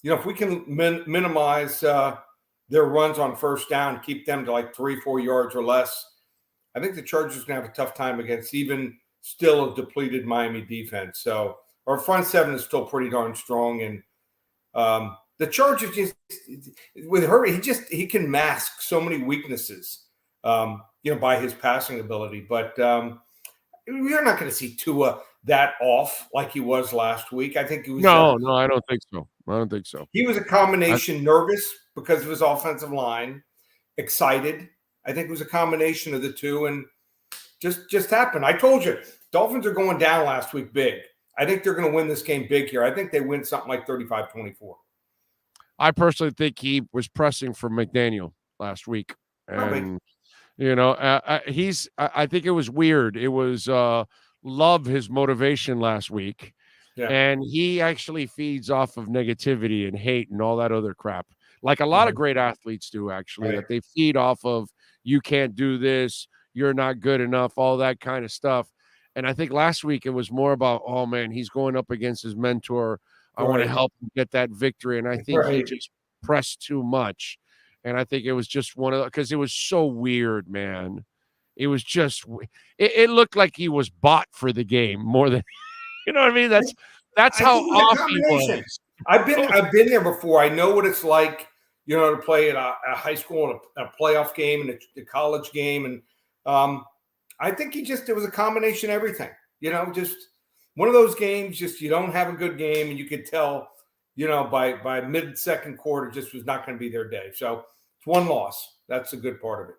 if we can minimize their runs on first down, keep them to like 3-4 yards or less, I think the Chargers are going to have a tough time against even still a depleted Miami defense. So our front seven is still pretty darn strong. And the Chargers just with Herbert, he can mask so many weaknesses, by his passing ability. But we're not going to see Tua that off like he was last week. I think he was. No, I don't think so. He was a combination nervous because of his offensive line, excited. I think it was a combination of the two, and just happened. I told you, Dolphins are going down last week big. I think they're going to win this game big here. I think they win something like 35-24. I personally think he was pressing for McDaniel last week, and I think it was weird. It was love his motivation last week, and he actually feeds off of negativity and hate and all that other crap, like a lot of great athletes do. Actually, that they feed off of. You can't do this. You're not good enough. All that kind of stuff. And I think last week it was more about, oh man, he's going up against his mentor. I want to help him get that victory. And I think he just pressed too much. And I think it was just because it was so weird, man. It was just, it looked like he was bought for the game more than You know what I mean? That's how off he was. I've been there before. I know what it's like, to play at a high school and a playoff game and a college game. And I think it was a combination of everything. Just one of those games, just you don't have a good game, and you could tell, by mid-second quarter, just was not going to be their day. So it's one loss. That's a good part of it.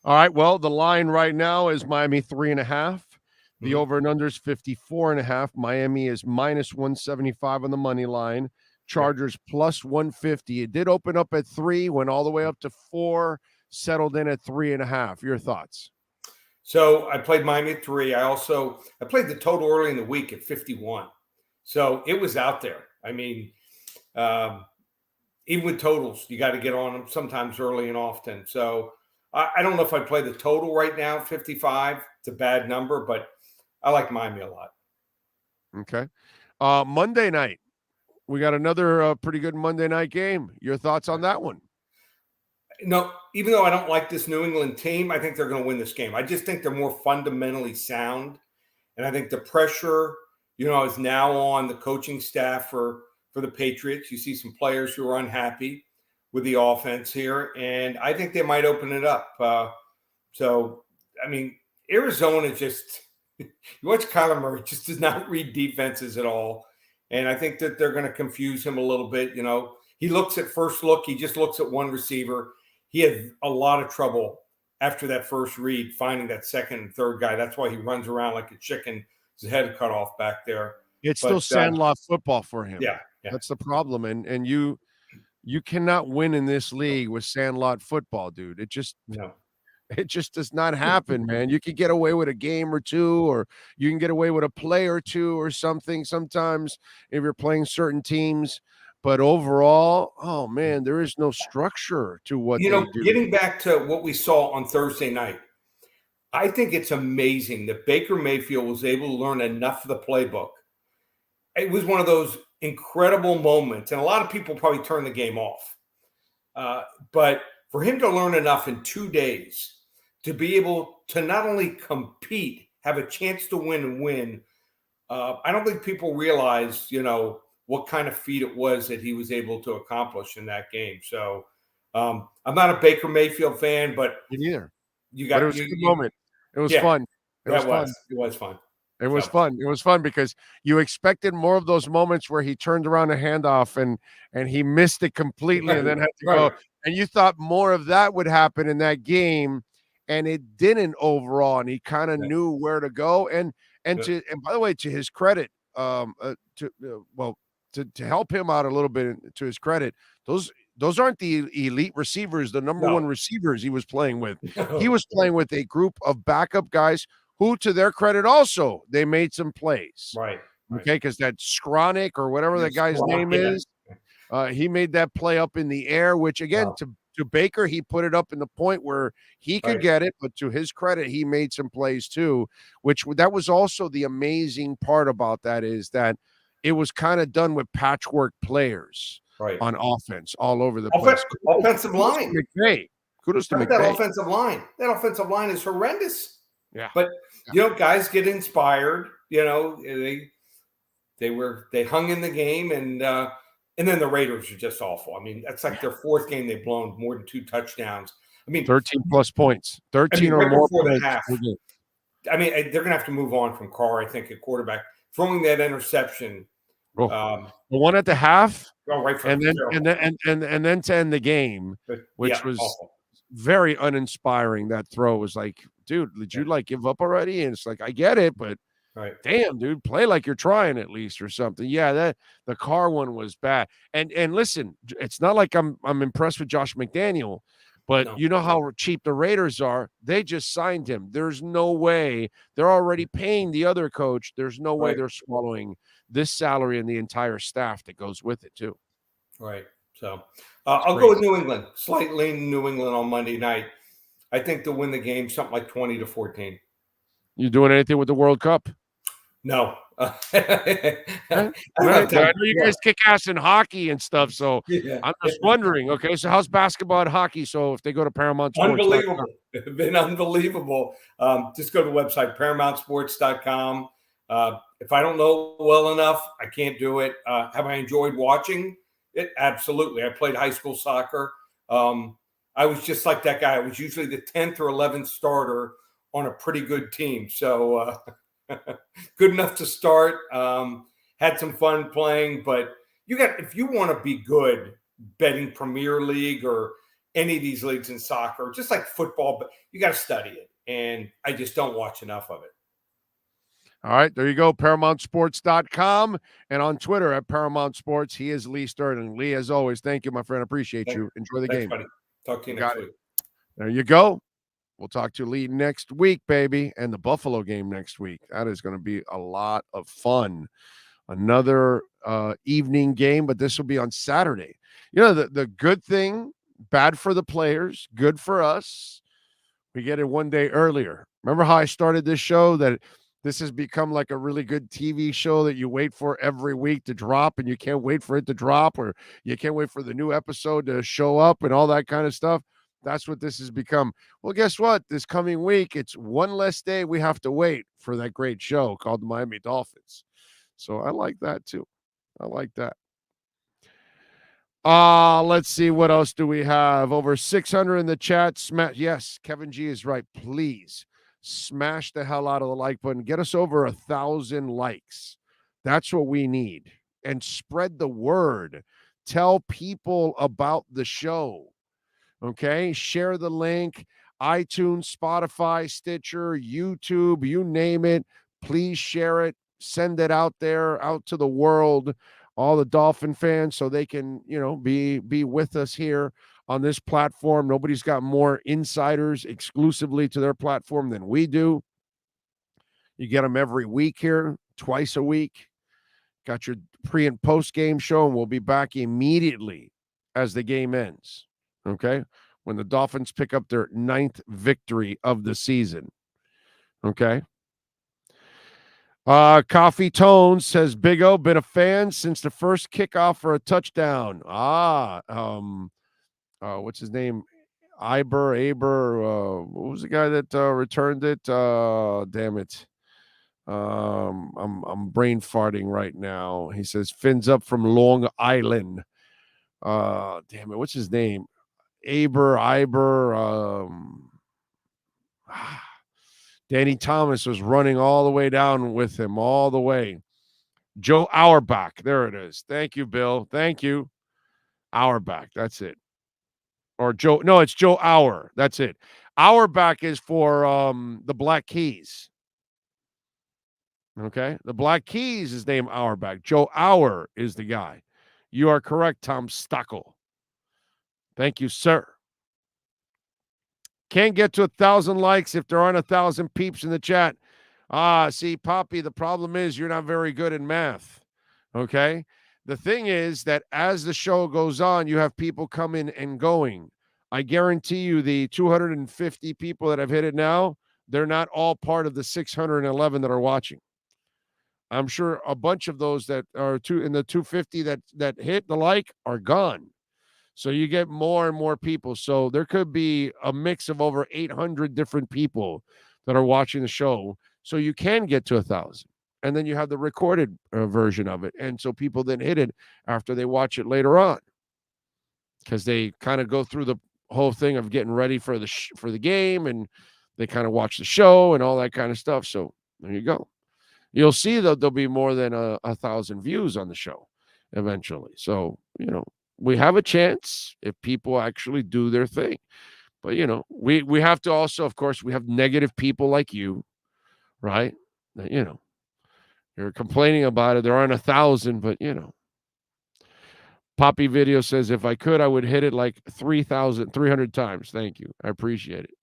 All right. Well, the line right now is Miami 3.5. The over and under is 54.5. Miami is minus 175 on the money line. Chargers plus 150. It did open up at 3, went all the way up to 4, settled in at 3.5. Your thoughts? So I played Miami at 3. I played the total early in the week at 51. So it was out there. I mean, even with totals, you got to get on them sometimes early and often. So I don't know if I'd play the total right now, 55. It's a bad number, but I like Miami a lot. Okay. Monday night, we got another pretty good Monday night game. Your thoughts on that one? No, even though I don't like this New England team, I think they're going to win this game. I just think they're more fundamentally sound. And I think the pressure, is now on the coaching staff for the Patriots. You see some players who are unhappy with the offense here, and I think they might open it up. Arizona just – you watch Kyler Murray, just does not read defenses at all. And I think that they're going to confuse him a little bit. He looks at first look. He just looks at one receiver. He had a lot of trouble after that first read, finding that second and third guy. That's why he runs around like a chicken, his head cut off back there. It's still sandlot football for him. Yeah. That's the problem. And you cannot win in this league with sandlot football, dude. It just does not happen, man. You can get away with a game or two, or you can get away with a play or two or something sometimes if you're playing certain teams. But overall, oh, man, there is no structure to what they do. Getting back to what we saw on Thursday night, I think it's amazing that Baker Mayfield was able to learn enough of the playbook. It was one of those incredible moments, and a lot of people probably turn the game off. But for him to learn enough in 2 days to be able to not only compete, have a chance to win, I don't think people realize, what kind of feat it was that he was able to accomplish in that game. So I'm not a Baker Mayfield fan, but me neither. But it was a good moment. It was fun. It was fun. It was fun. It was fun. It was fun because you expected more of those moments where he turned around a handoff and he missed it completely and then had to go. And you thought more of that would happen in that game, and it didn't overall. And he kind of knew where to go. And by the way, to his credit, to help him out a little bit, to his credit, those aren't the elite receivers, the number one receivers he was playing with. He was playing with a group of backup guys who, to their credit, also they made some plays. Right. Okay, because that Skronik or whatever that guy's name is, he made that play up in the air, which again to Baker, he put it up in the point where he could get it, but to his credit, he made some plays too. That was also the amazing part about that, is that it was kind of done with patchwork players on offense all over the place. Offensive line. Kudos to McVay. That offensive line. That offensive line is horrendous. Yeah. But guys get inspired. They hung in the game, and then the Raiders are just awful. I mean, that's like their fourth game they've blown more than 2 touchdowns. I mean, 13 plus points, 13 or more before the half. I mean, they're going to have to move on from Carr, I think, at quarterback. Throwing that interception. The one at the half, and then to end the game, which was awful. Very uninspiring. That throw was like, dude, did you give up already? And it's like, I get it, but damn, dude, play like you're trying at least or something. Yeah, that the Carr one was bad. And listen, it's not like I'm impressed with Josh McDaniel, but you know how cheap the Raiders are. They just signed him. There's no way they're already paying the other coach. There's no way they're swallowing this salary and the entire staff that goes with it too. Right. So I'll go with New England. Slightly New England on Monday night. I think they'll win the game something like 20-14. You doing anything with the World Cup? No. I know you guys kick ass in hockey and stuff, so I'm just wondering. Okay, so how's basketball and hockey? So if they go to Paramount Sports, unbelievable. It's been unbelievable. Just go to the website ParamountSports.com. If I don't know well enough, I can't do it. Have I enjoyed watching it? Absolutely. I played high school soccer. I was just like that guy. I was usually the 10th or 11th starter on a pretty good team. So good enough to start. Had some fun playing, but if you want to be good betting Premier League or any of these leagues in soccer, just like football, but you got to study it. And I just don't watch enough of it. All right, there you go, ParamountSports.com and on Twitter at Paramount Sports. He is Lee Sterling. Lee, as always, thank you, my friend. Appreciate you. Enjoy the game. Buddy. Talk to you next week. There you go. We'll talk to Lee next week, baby, and the Buffalo game next week. That is going to be a lot of fun. Another evening game, but this will be on Saturday. You know, the good thing, bad for the players, good for us, we get it one day earlier. Remember how I started this show, that this has become like a really good TV show that you wait for every week to drop, and you can't wait for it to drop, or you can't wait for the new episode to show up and all that kind of stuff? That's what this has become. Well, guess what? This coming week, it's one less day we have to wait for that great show called the Miami Dolphins. So I like that too. I like that. Let's see. What else do we have? Over 600 in the chat. Yes, Kevin G is right. Please smash the hell out of the like button. Get us over 1,000 likes. That's what we need. And spread the word. Tell people about the show. Okay? Share the link. iTunes, Spotify, Stitcher, YouTube, you name it. Please share it. Send it out there, out to the world, all the Dolphin fans, so they can, be with us here on this platform. Nobody's got more insiders exclusively to their platform than we do. You get them every week here, twice a week. Got your pre and post game show, and we'll be back immediately as the game ends. Okay? When the Dolphins pick up their 9th victory of the season. Okay? Coffee Tones says, Big O, been a fan since the first kickoff for a touchdown. What's his name? Aber, what was the guy that returned it? Damn it. I'm brain farting right now. He says, Phinz up from Long Island. Damn it, what's his name? Danny Thomas was running all the way down with him, all the way. Joe Auerbach. There it is. Thank you, Bill. Thank you. Auerbach. That's it. Or Joe. No, it's Joe Auer. That's it. Auerbach is for the Black Keys. Okay? The Black Keys is named Auerbach. Joe Auer is the guy. You are correct, Tom Stockel. Thank you, sir. Can't get to 1,000 likes if there aren't 1,000 peeps in the chat. See, Poppy, the problem is you're not very good in math. Okay? The thing is that as the show goes on, you have people coming and going. I guarantee you the 250 people that have hit it now, they're not all part of the 611 that are watching. I'm sure a bunch of those that are in the 250 that hit the like are gone. So you get more and more people. So there could be a mix of over 800 different people that are watching the show. So you can get to 1,000. And then you have the recorded version of it. And so people then hit it after they watch it later on. Because they kind of go through the whole thing of getting ready for the game. And they kind of watch the show and all that kind of stuff. So there you go. You'll see that there'll be more than 1,000 views on the show eventually. So, we have a chance if people actually do their thing. But, we have to also, of course, we have negative people like you, right? That, you're complaining about it. There aren't 1,000, but, Poppy Video says, if I could, I would hit it like 300 times. Thank you. I appreciate it.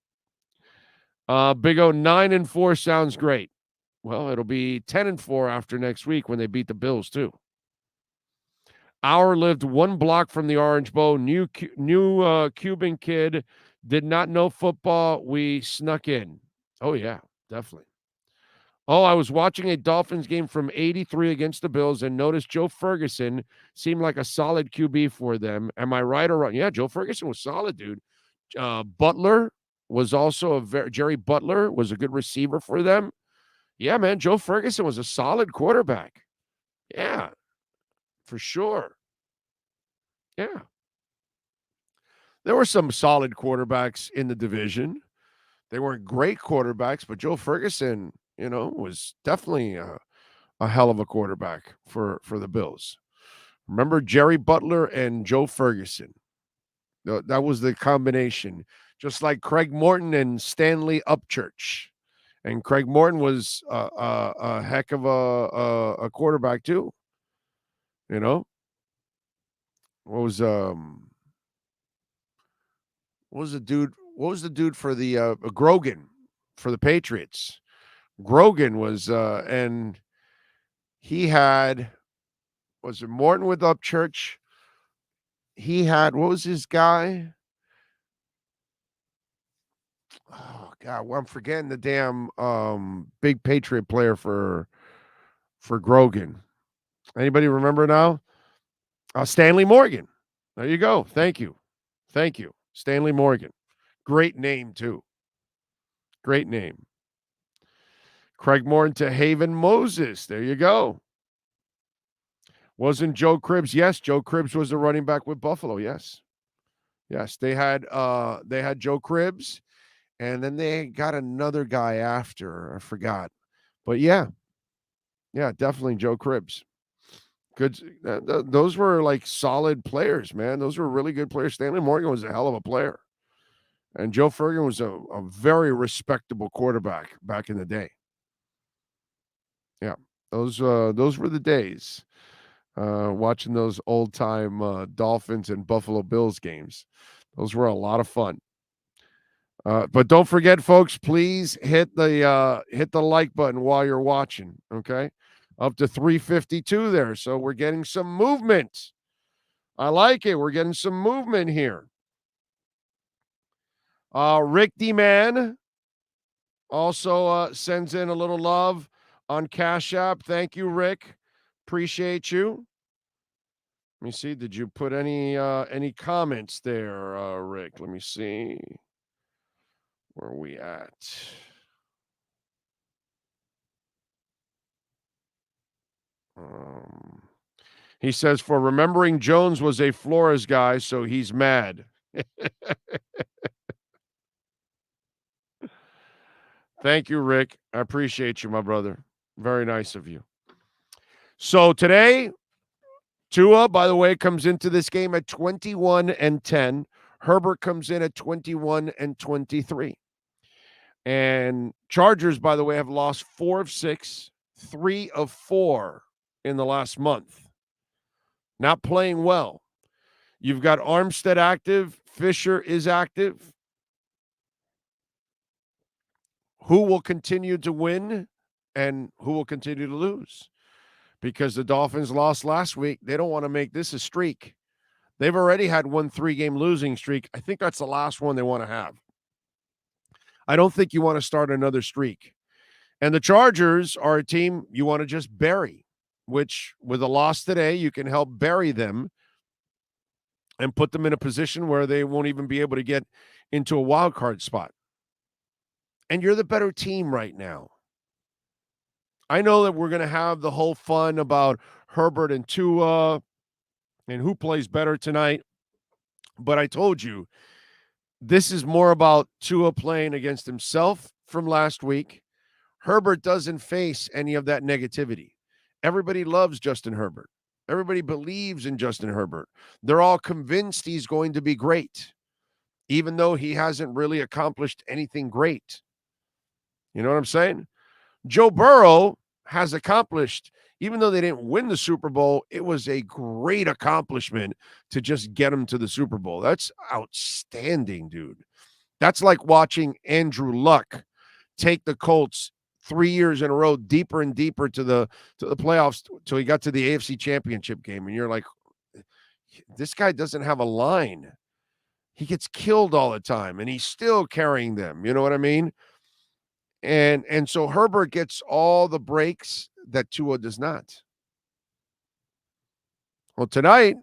Big O, 9-4 sounds great. Well, it'll be 10-4 after next week when they beat the Bills, too. Our lived one block from the Orange Bowl. New Cuban kid, did not know football. We snuck in. Oh, yeah, definitely. Oh, I was watching a Dolphins game from 83 against the Bills and noticed Joe Ferguson seemed like a solid QB for them. Am I right or wrong? Yeah, Joe Ferguson was solid, dude. Butler was also Jerry Butler was a good receiver for them. Yeah, man, Joe Ferguson was a solid quarterback. Yeah, for sure. Yeah. There were some solid quarterbacks in the division. They weren't great quarterbacks, but Joe Ferguson, was definitely a hell of a quarterback for the Bills. Remember Jerry Butler and Joe Ferguson? That was the combination. Just like Craig Morton and Stanley Upchurch. And Craig Morton was a heck of a quarterback too. What was the dude? What was the dude for the Grogan for the Patriots? Grogan was and he had, was it Morton with Upchurch? He had, what was his guy? Oh God, well, I'm forgetting the damn big Patriot player for Grogan. Anybody remember now? Stanley Morgan. There you go. Thank you. Stanley Morgan. Great name too. Great name. Craig Morton to Haven Moses. There you go. Wasn't Joe Cribbs? Yes, Joe Cribbs was the running back with Buffalo. Yes. They had Joe Cribbs, and then they got another guy after. I forgot. But yeah, definitely Joe Cribbs. Good. Those were like solid players, man. Those were really good players. Stanley Morgan was a hell of a player. And Joe Ferguson was a very respectable quarterback back in the day. Yeah, those were the days. Watching those old-time Dolphins and Buffalo Bills games. Those were a lot of fun. But don't forget, folks, please hit the like button while you're watching, okay? Up to 352 there, so we're getting some movement. I like it. We're getting some movement here. Rick D-Man also sends in a little love on Cash App. Thank you, Rick. Appreciate you. Let me see. Did you put any comments there, Rick? Let me see. Where are we at? He says, for remembering Jones was a Flores guy, so he's mad. Thank you, Rick. I appreciate you, my brother. Very nice of you. So today, Tua, by the way, comes into this game at 21-10. Herbert comes in at 21-23. And Chargers, by the way, have lost 4 of 6, 3 of 4 in the last month. Not playing well. You've got Armstead active. Fisher is active. Who will continue to win and who will continue to lose? Because the Dolphins lost last week. They don't want to make this a streak. They've already had 1 3-game losing streak. I think that's the last one they want to have. I don't think you want to start another streak. And the Chargers are a team you want to just bury, which with a loss today, you can help bury them and put them in a position where they won't even be able to get into a wild card spot. And you're the better team right now. I know that we're going to have the whole fun about Herbert and Tua and who plays better tonight. But I told you, this is more about Tua playing against himself from last week. Herbert doesn't face any of that negativity. Everybody loves Justin Herbert. Everybody believes in Justin Herbert. They're all convinced he's going to be great, even though he hasn't really accomplished anything great. You know what I'm saying? Joe Burrow has accomplished, even though they didn't win the Super Bowl, it was a great accomplishment to just get him to the Super Bowl. That's outstanding, dude. That's like watching Andrew Luck take the Colts 3 years in a row deeper and deeper to the playoffs till he got to the AFC Championship game. And you're like, this guy doesn't have a line. He gets killed all the time, and he's still carrying them. You know what I mean? And so Herbert gets all the breaks that Tua does not. Well, tonight,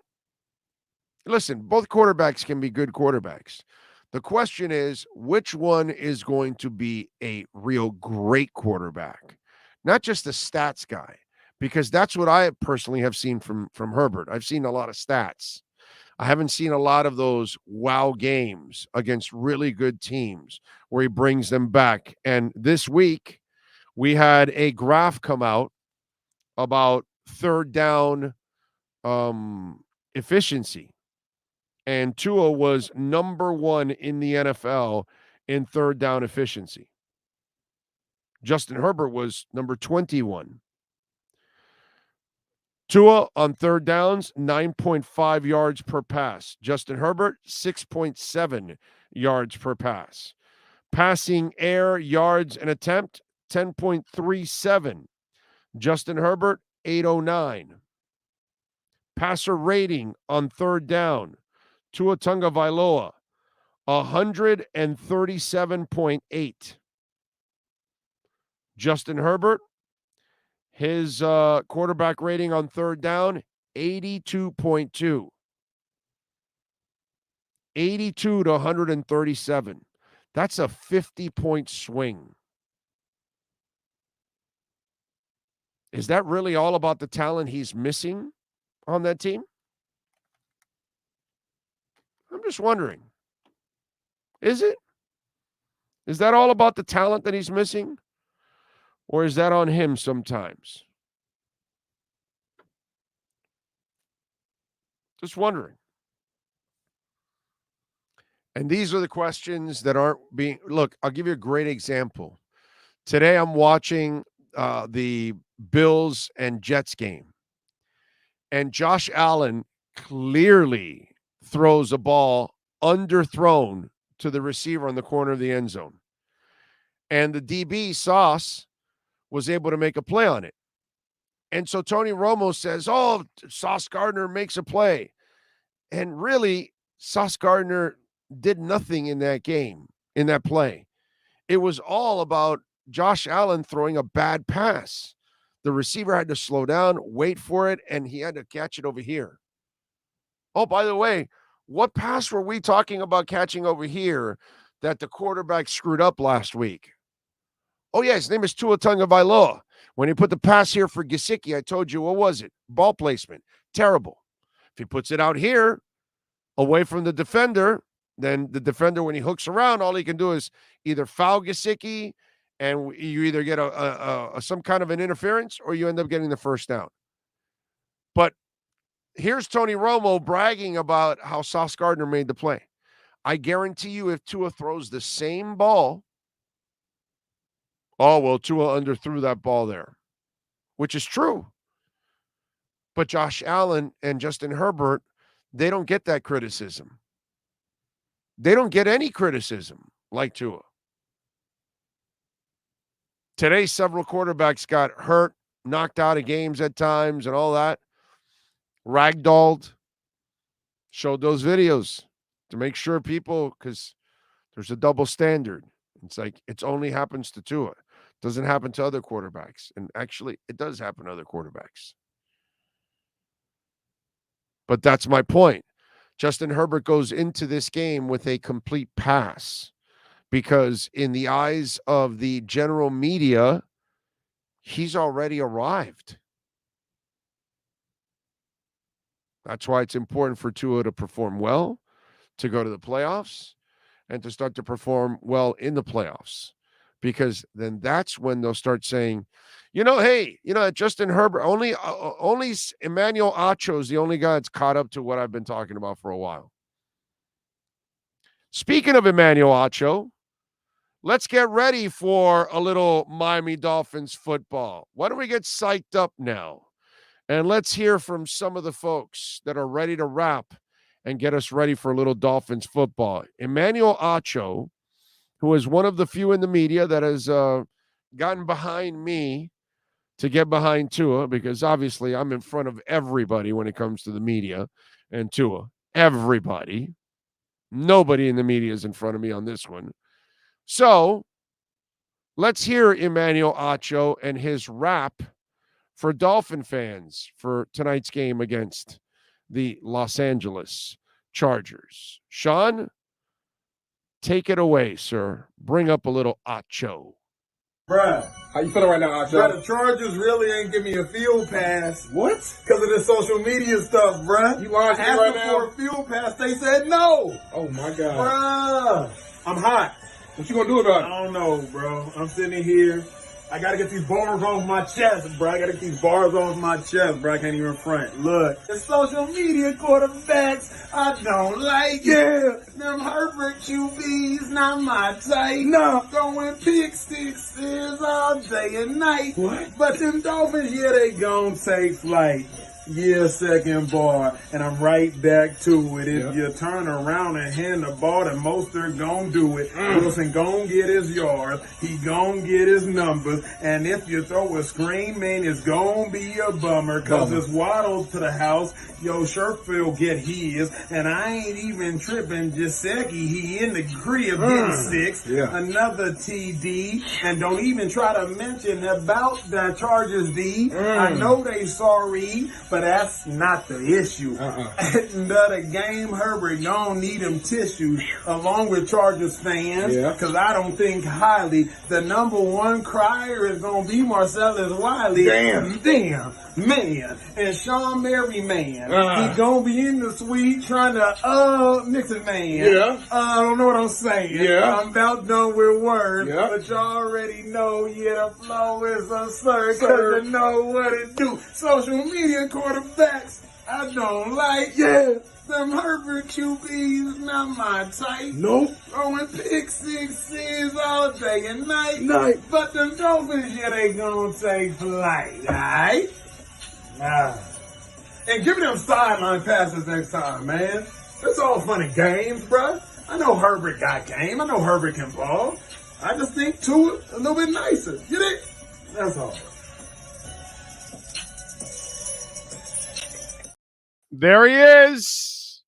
listen, both quarterbacks can be good quarterbacks. The question is, which one is going to be a real great quarterback? not just a stats guy, because that's what I personally have seen from Herbert. I've seen a lot of stats. I haven't seen a lot of those wow games against really good teams where he brings them back. And this week, we had a graph come out about third down efficiency. And Tua was number 1 in the NFL in third down efficiency. Justin Herbert was number 21. Tua on third downs, 9.5 yards per pass. Justin Herbert, 6.7 yards per pass. Passing air yards and attempt, 10.37. Justin Herbert, 809. Passer rating on third down, Tua Tagovailoa, 137.8. Justin Herbert, his quarterback rating on third down, 82.2. 82 to 137. That's a 50-point swing. Is that really all about the talent he's missing on that team? I'm just wondering. Is it? Is that all about the talent that he's missing? Or is that on him sometimes? Just wondering. And these are the questions that aren't being... Look, I'll give you a great example. Today I'm watching the Bills and Jets game. And Josh Allen clearly throws a ball underthrown to the receiver on the corner of the end zone. And the DB, Sauce, was able to make a play on it. And so Tony Romo says, Sauce Gardner makes a play. And really, Sauce Gardner did nothing in that game, in that play. It was all about Josh Allen throwing a bad pass. The receiver had to slow down, wait for it, and he had to catch it over here. Oh, by the way, what pass were we talking about catching over here that the quarterback screwed up last week? Oh, yeah, his name is Tua Tagovailoa. When he put the pass here for Gesicki, I told you, what was it? Ball placement. Terrible. If he puts it out here, away from the defender, then the defender, when he hooks around, all he can do is either foul Gesicki, and you either get some kind of an interference, or you end up getting the first down. But here's Tony Romo bragging about how Sauce Gardner made the play. I guarantee you, if Tua throws the same ball, Tua underthrew that ball there, which is true. But Josh Allen and Justin Herbert, they don't get that criticism. They don't get any criticism like Tua. Today, several quarterbacks got hurt, knocked out of games at times and all that. Ragdolled. Showed those videos to make sure people, because there's a double standard. It's like, it only happens to Tua. Doesn't happen to other quarterbacks. And actually, it does happen to other quarterbacks. But that's my point. Justin Herbert goes into this game with a complete pass because in the eyes of the general media, he's already arrived. That's why it's important for Tua to perform well, to go to the playoffs, and to start to perform well in the playoffs. Because then that's when they'll start saying, Justin Herbert, only Emmanuel Acho is the only guy that's caught up to what I've been talking about for a while. Speaking of Emmanuel Acho, let's get ready for a little Miami Dolphins football. Why don't we get psyched up now? And let's hear from some of the folks that are ready to wrap and get us ready for a little Dolphins football. Emmanuel Acho, who is one of the few in the media that has gotten behind me to get behind Tua, because obviously I'm in front of everybody when it comes to the media and Tua. Everybody. Nobody in the media is in front of me on this one. So let's hear Emmanuel Acho and his rap for Dolphin fans for tonight's game against the Los Angeles Chargers. Sean, take it away, sir. Bring up a little Acho. Bruh. How you feeling right now, Acho? Bruh, the Chargers really ain't give me a field pass. What? Because of the social media stuff, bruh. You lying to me right now? For a field pass, they said no. Oh, my God. Bruh. I'm hot. What you gonna do about it? I don't know, bro. I'm sitting here. I gotta get these bars off my chest, bro. I gotta get these bars off my chest, bro. I can't even front. Look, the social media quarterbacks, I don't like. Yeah. Them Herbert QBs, not my type. No. Throwing pick sixes all day and night. What? But them Dolphins, yeah, they gon' take flight. Yeah, second bar, and I'm right back to it. If you turn around and hand the ball, then Mostert gon' do it. Wilson gon' get his yards. He gon' get his numbers. And if you throw a screen, man, it's gon' be a bummer. Cause it's Waddle to the house. Yo, Sherfield get his. And I ain't even tripping. Jaceki, he in the crib getting 6. Yeah. Another TD. And don't even try to mention about the Chargers D. I know they sorry, but that's not the issue. At the end of the game, Herbert don't need them tissues, along with Chargers fans, because I don't think highly. The number one crier is going to be Marcellus Wiley. Damn, man. And Sean Merriman. He going to be in the suite trying to, Nixon man. Yeah. I don't know what I'm saying. Yeah. I'm about done with words, Yeah. but you already know, the flow is absurd, because you know what it do. Social media quarterbacks, I don't like. Yeah. Them Herbert QBs, not my type. Nope. Throwing pick sixes all day and night. But them Dolphins, yeah, they gonna take flight, alright? And give me them sideline passes next time, man. It's all fun and games, bruh. I know Herbert got game. I know Herbert can ball. I just think Tua a little bit nicer. Get it? That's all. There he is.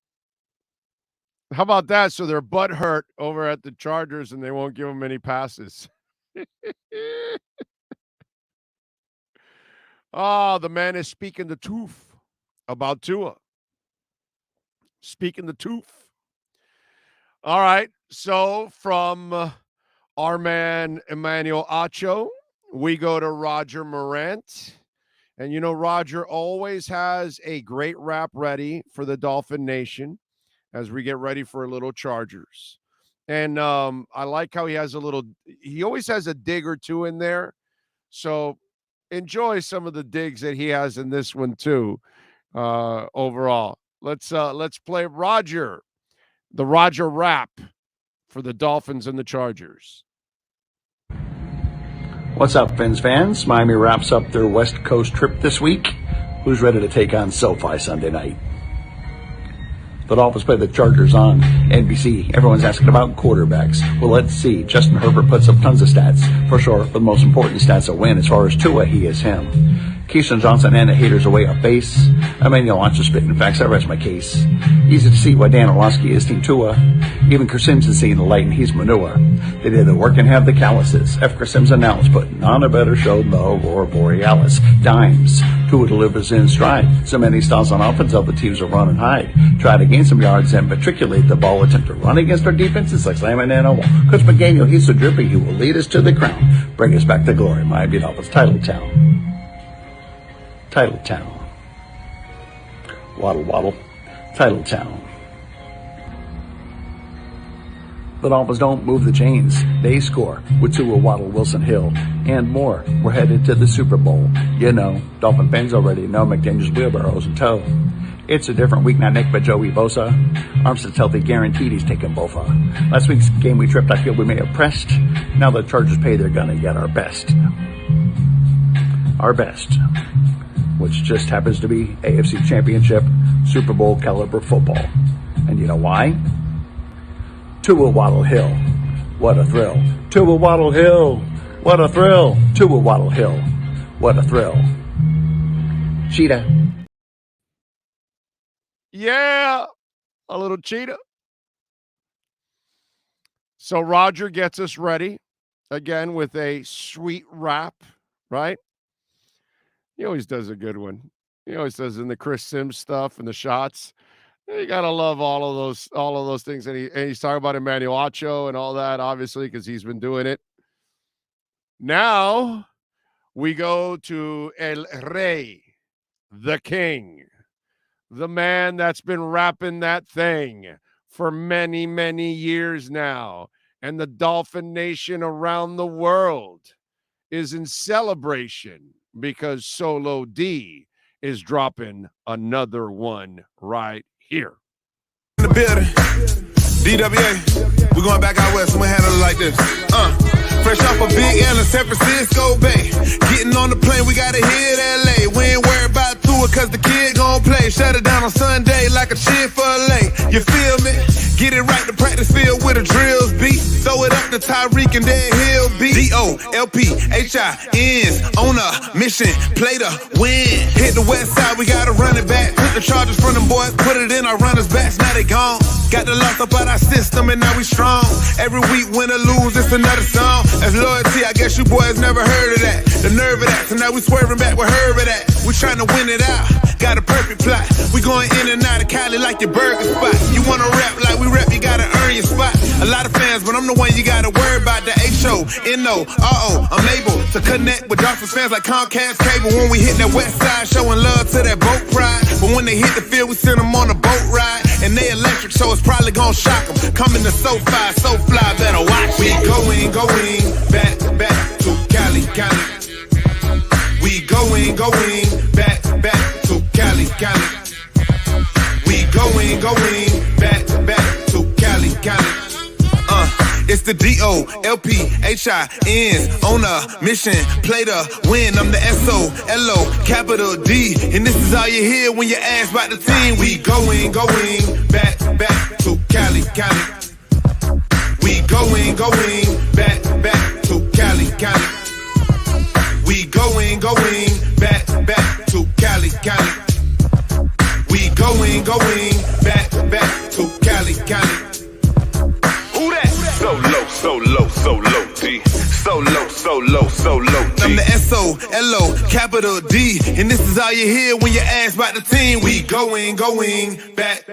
How about that? So they're butt hurt over at the Chargers and they won't give him any passes. The man is speaking the truth about Tua. Speaking the truth. All right. So from our man Emmanuel Acho, we go to Roger Marantz. And, you know, Roger always has a great rap ready for the Dolphin Nation as we get ready for a little Chargers. And I like how he always has a dig or two in there. So enjoy some of the digs that he has in this one too, overall. Let's play Roger, the Roger rap for the Dolphins and the Chargers. What's up, Phinz fans? Miami wraps up their West Coast trip this week. Who's ready to take on SoFi Sunday night? The Dolphins play the Chargers on NBC. Everyone's asking about quarterbacks. Well, let's see. Justin Herbert puts up tons of stats. For sure, the most important stats will win. As far as Tua, he is him. Keyshawn Johnson and the haters are way off base. Emmanuel Acho spitting facts. I rest my case. Easy to see why Dan Orlovsky is Team Tua. Even Chris Sims is seeing the light and he's manure. They did the work and have the calluses. F. Chris Sims and now is putting on a better show than the Aurora Borealis. Dimes. Tua delivers in stride. So many styles on offense, all the teams will run and hide. Try to gain some yards and matriculate the ball. Attempt to run against our defenses like slamming in a wall. Coach McDaniel, he's so drippy, he will lead us to the crown. Bring us back to glory. Miami Dolphins title town. Title town. Waddle, waddle. Title town. The Dolphins don't move the chains. They score with Tua, Waddle, Wilson, Hill, and more. We're headed to the Super Bowl. You know, Dolphin fans already know McDaniel's wheelbarrows in tow. It's a different week, not Nick, but Joey Bosa. Armstead's healthy, guaranteed he's taking Bofa. Last week's game we tripped, I feel we may have pressed. Now the Chargers pay, they're gonna get our best. Our best. Which just happens to be AFC Championship, Super Bowl caliber football. And you know why? Tua, Waddle, Hill. What a thrill. Tua, Waddle, Hill. What a thrill. Tua, Waddle, Hill. What a thrill. Cheetah. Yeah, a little cheetah. So Roger gets us ready again with a sweet rap, right? He always does a good one. He always does in the Chris Sims stuff and the shots. You gotta love all of those things. And he's talking about Emmanuel Acho and all that, obviously, because he's been doing it. Now we go to El Rey, the king, the man that's been rapping that thing for many, many years now. And the Dolphin Nation around the world is in celebration because Solo D is dropping another one right here. In the building, DWA, we're going back out west and we handle it like this. Fresh off a big L in San Francisco Bay. Getting on the plane, we gotta hit LA. We ain't worried about Tua cause the kid gon' play. Shut it down on Sunday like a cheer for LA. You feel me? Get it right, the practice field where the drills be. Throw it up to Tyreek and then he'll be DOLPHINs on a mission, play to win. Hit the west side, we gotta run it back. Took the charges from them boys, put it in our runners' backs. Now they gone. Got the loss up out our system and now we strong. Every week win or lose, it's another song. As loyalty, I guess you boys never heard of that. The nerve of that, so now we swerving back with Herb of that. We trying to win it out, got a perfect plot. We going in and out of Cali like your burger spot. You wanna rap like we rap, you gotta earn your spot. A lot of fans, but I'm the one you gotta worry about. The HONORO, I'm able to connect with Dolphins fans like Comcast Cable. When we hit that west side, showing love to that boat pride. But when they hit the field, we send them on a boat ride. And they electric, so it's probably gonna shock them. Coming to SoFi, so fly, better watch. We going, back to Cali. We going, back to Cali. We going, back to Cali. It's the DOLPHINs on a mission, play to win. I'm the SOLO, capital D, and this is all you hear when you ask about the team. We going, back to Cali. We going, back to Cali. We going, back to Cali. We going, back to Cali. Who that? So low, D. So low, D. I'm the SOLO, capital D, and this is all you hear when you ask about the team. We going, back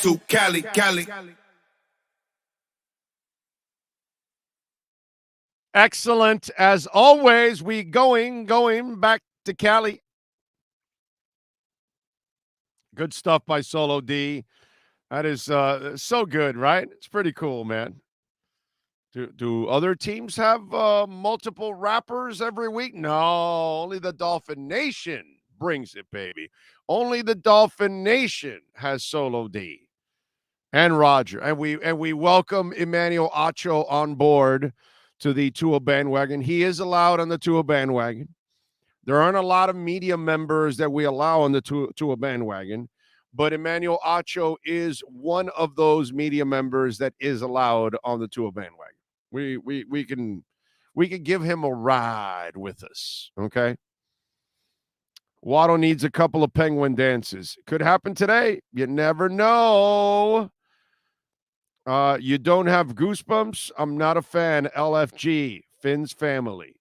to Cali. Excellent. As always, we going back to Cali. Good stuff by Solo D. That is so good, right? It's pretty cool, man. Do other teams have multiple rappers every week? No, only the Dolphin Nation brings it, baby. Only the Dolphin Nation has Solo D and Roger. And we welcome Emmanuel Acho on board to the Tua bandwagon. He is allowed on the Tua bandwagon. There aren't a lot of media members that we allow on the Tua bandwagon, but Emmanuel Acho is one of those media members that is allowed on the Tua bandwagon. We can give him a ride with us, okay? Waddle needs a couple of penguin dances. Could happen today. You never know. You don't have goosebumps? I'm not a fan. LFG, Phinz family.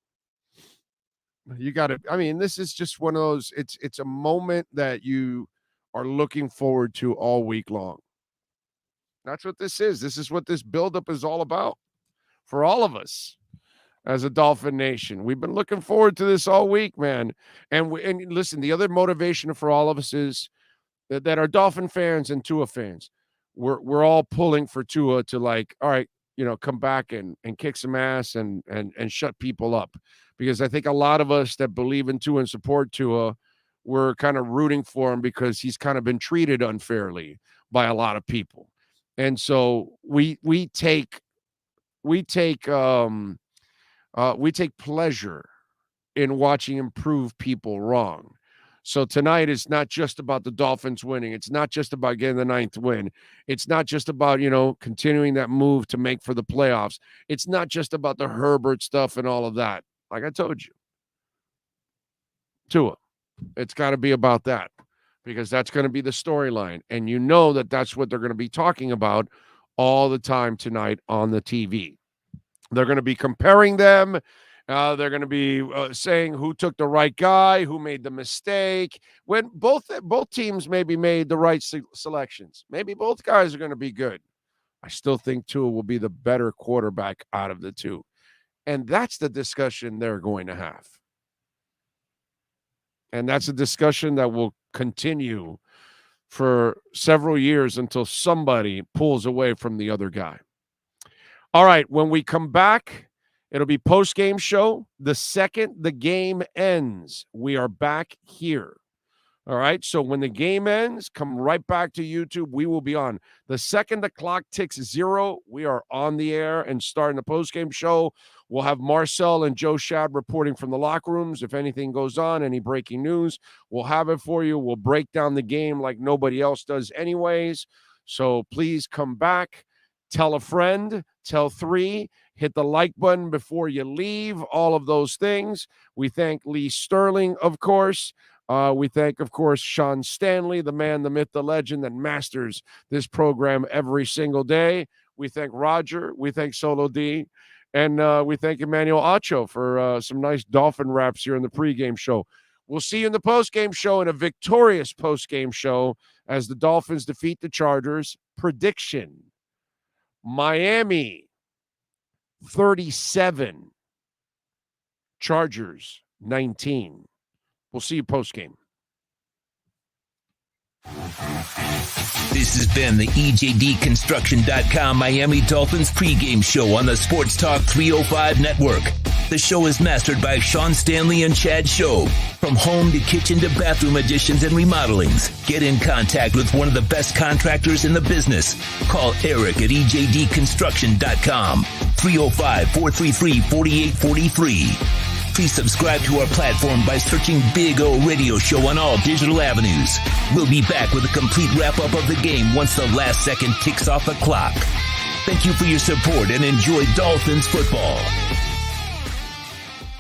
You got to, I mean, this is just one of those, it's a moment that you are looking forward to all week long. That's what this is. This is what this buildup is all about for all of us as a Dolphin Nation. We've been looking forward to this all week, man. And listen, the other motivation for all of us is that our Dolphin fans and Tua fans, we're all pulling for Tua to, like, all right, come back and kick some ass and shut people up. Because I think a lot of us that believe in Tua and support Tua, we're kind of rooting for him because he's kind of been treated unfairly by a lot of people. And so we take pleasure in watching him prove people wrong. So tonight is not just about the Dolphins winning. It's not just about getting the 9th win. It's not just about, continuing that move to make for the playoffs. It's not just about the Herbert stuff and all of that. Like I told you, Tua, it's got to be about that because that's going to be the storyline. And that's what they're going to be talking about all the time tonight on the TV. They're going to be comparing them. They're going to be saying who took the right guy, who made the mistake. When both teams maybe made the right selections. Maybe both guys are going to be good. I still think Tua will be the better quarterback out of the two. And that's the discussion they're going to have. And that's a discussion that will continue for several years until somebody pulls away from the other guy. All right, when we come back, it'll be post-game show. The second the game ends, we are back here. All right, so when the game ends, come right back to YouTube. We will be on. The second the clock ticks 0, we are on the air and starting the post-game show. We'll have Marcel and Joe Shad reporting from the locker rooms. If anything goes on, any breaking news, we'll have it for you. We'll break down the game like nobody else does anyways. So please come back. Tell a friend. Tell 3. Hit the like button before you leave. All of those things. We thank Lee Sterling, of course. We thank, of course, Sean Stanley, the man, the myth, the legend that masters this program every single day. We thank Roger. We thank Solo D. And we thank Emmanuel Acho for some nice Dolphin raps here in the pregame show. We'll see you in the postgame show, in a victorious postgame show as the Dolphins defeat the Chargers. Prediction: Miami 37, Chargers 19. We'll see you post-game. This has been the EJDConstruction.com Miami Dolphins pregame show on the Sports Talk 305 network. The show is mastered by Sean Stanley and Chad Show. From home to kitchen to bathroom additions and remodelings, get in contact with one of the best contractors in the business. Call Eric at EJDConstruction.com, 305-433-4843. Please subscribe to our platform by searching Big O Radio Show on all digital avenues. We'll be back with a complete wrap-up of the game once the last second ticks off the clock. Thank you for your support and enjoy Dolphins football.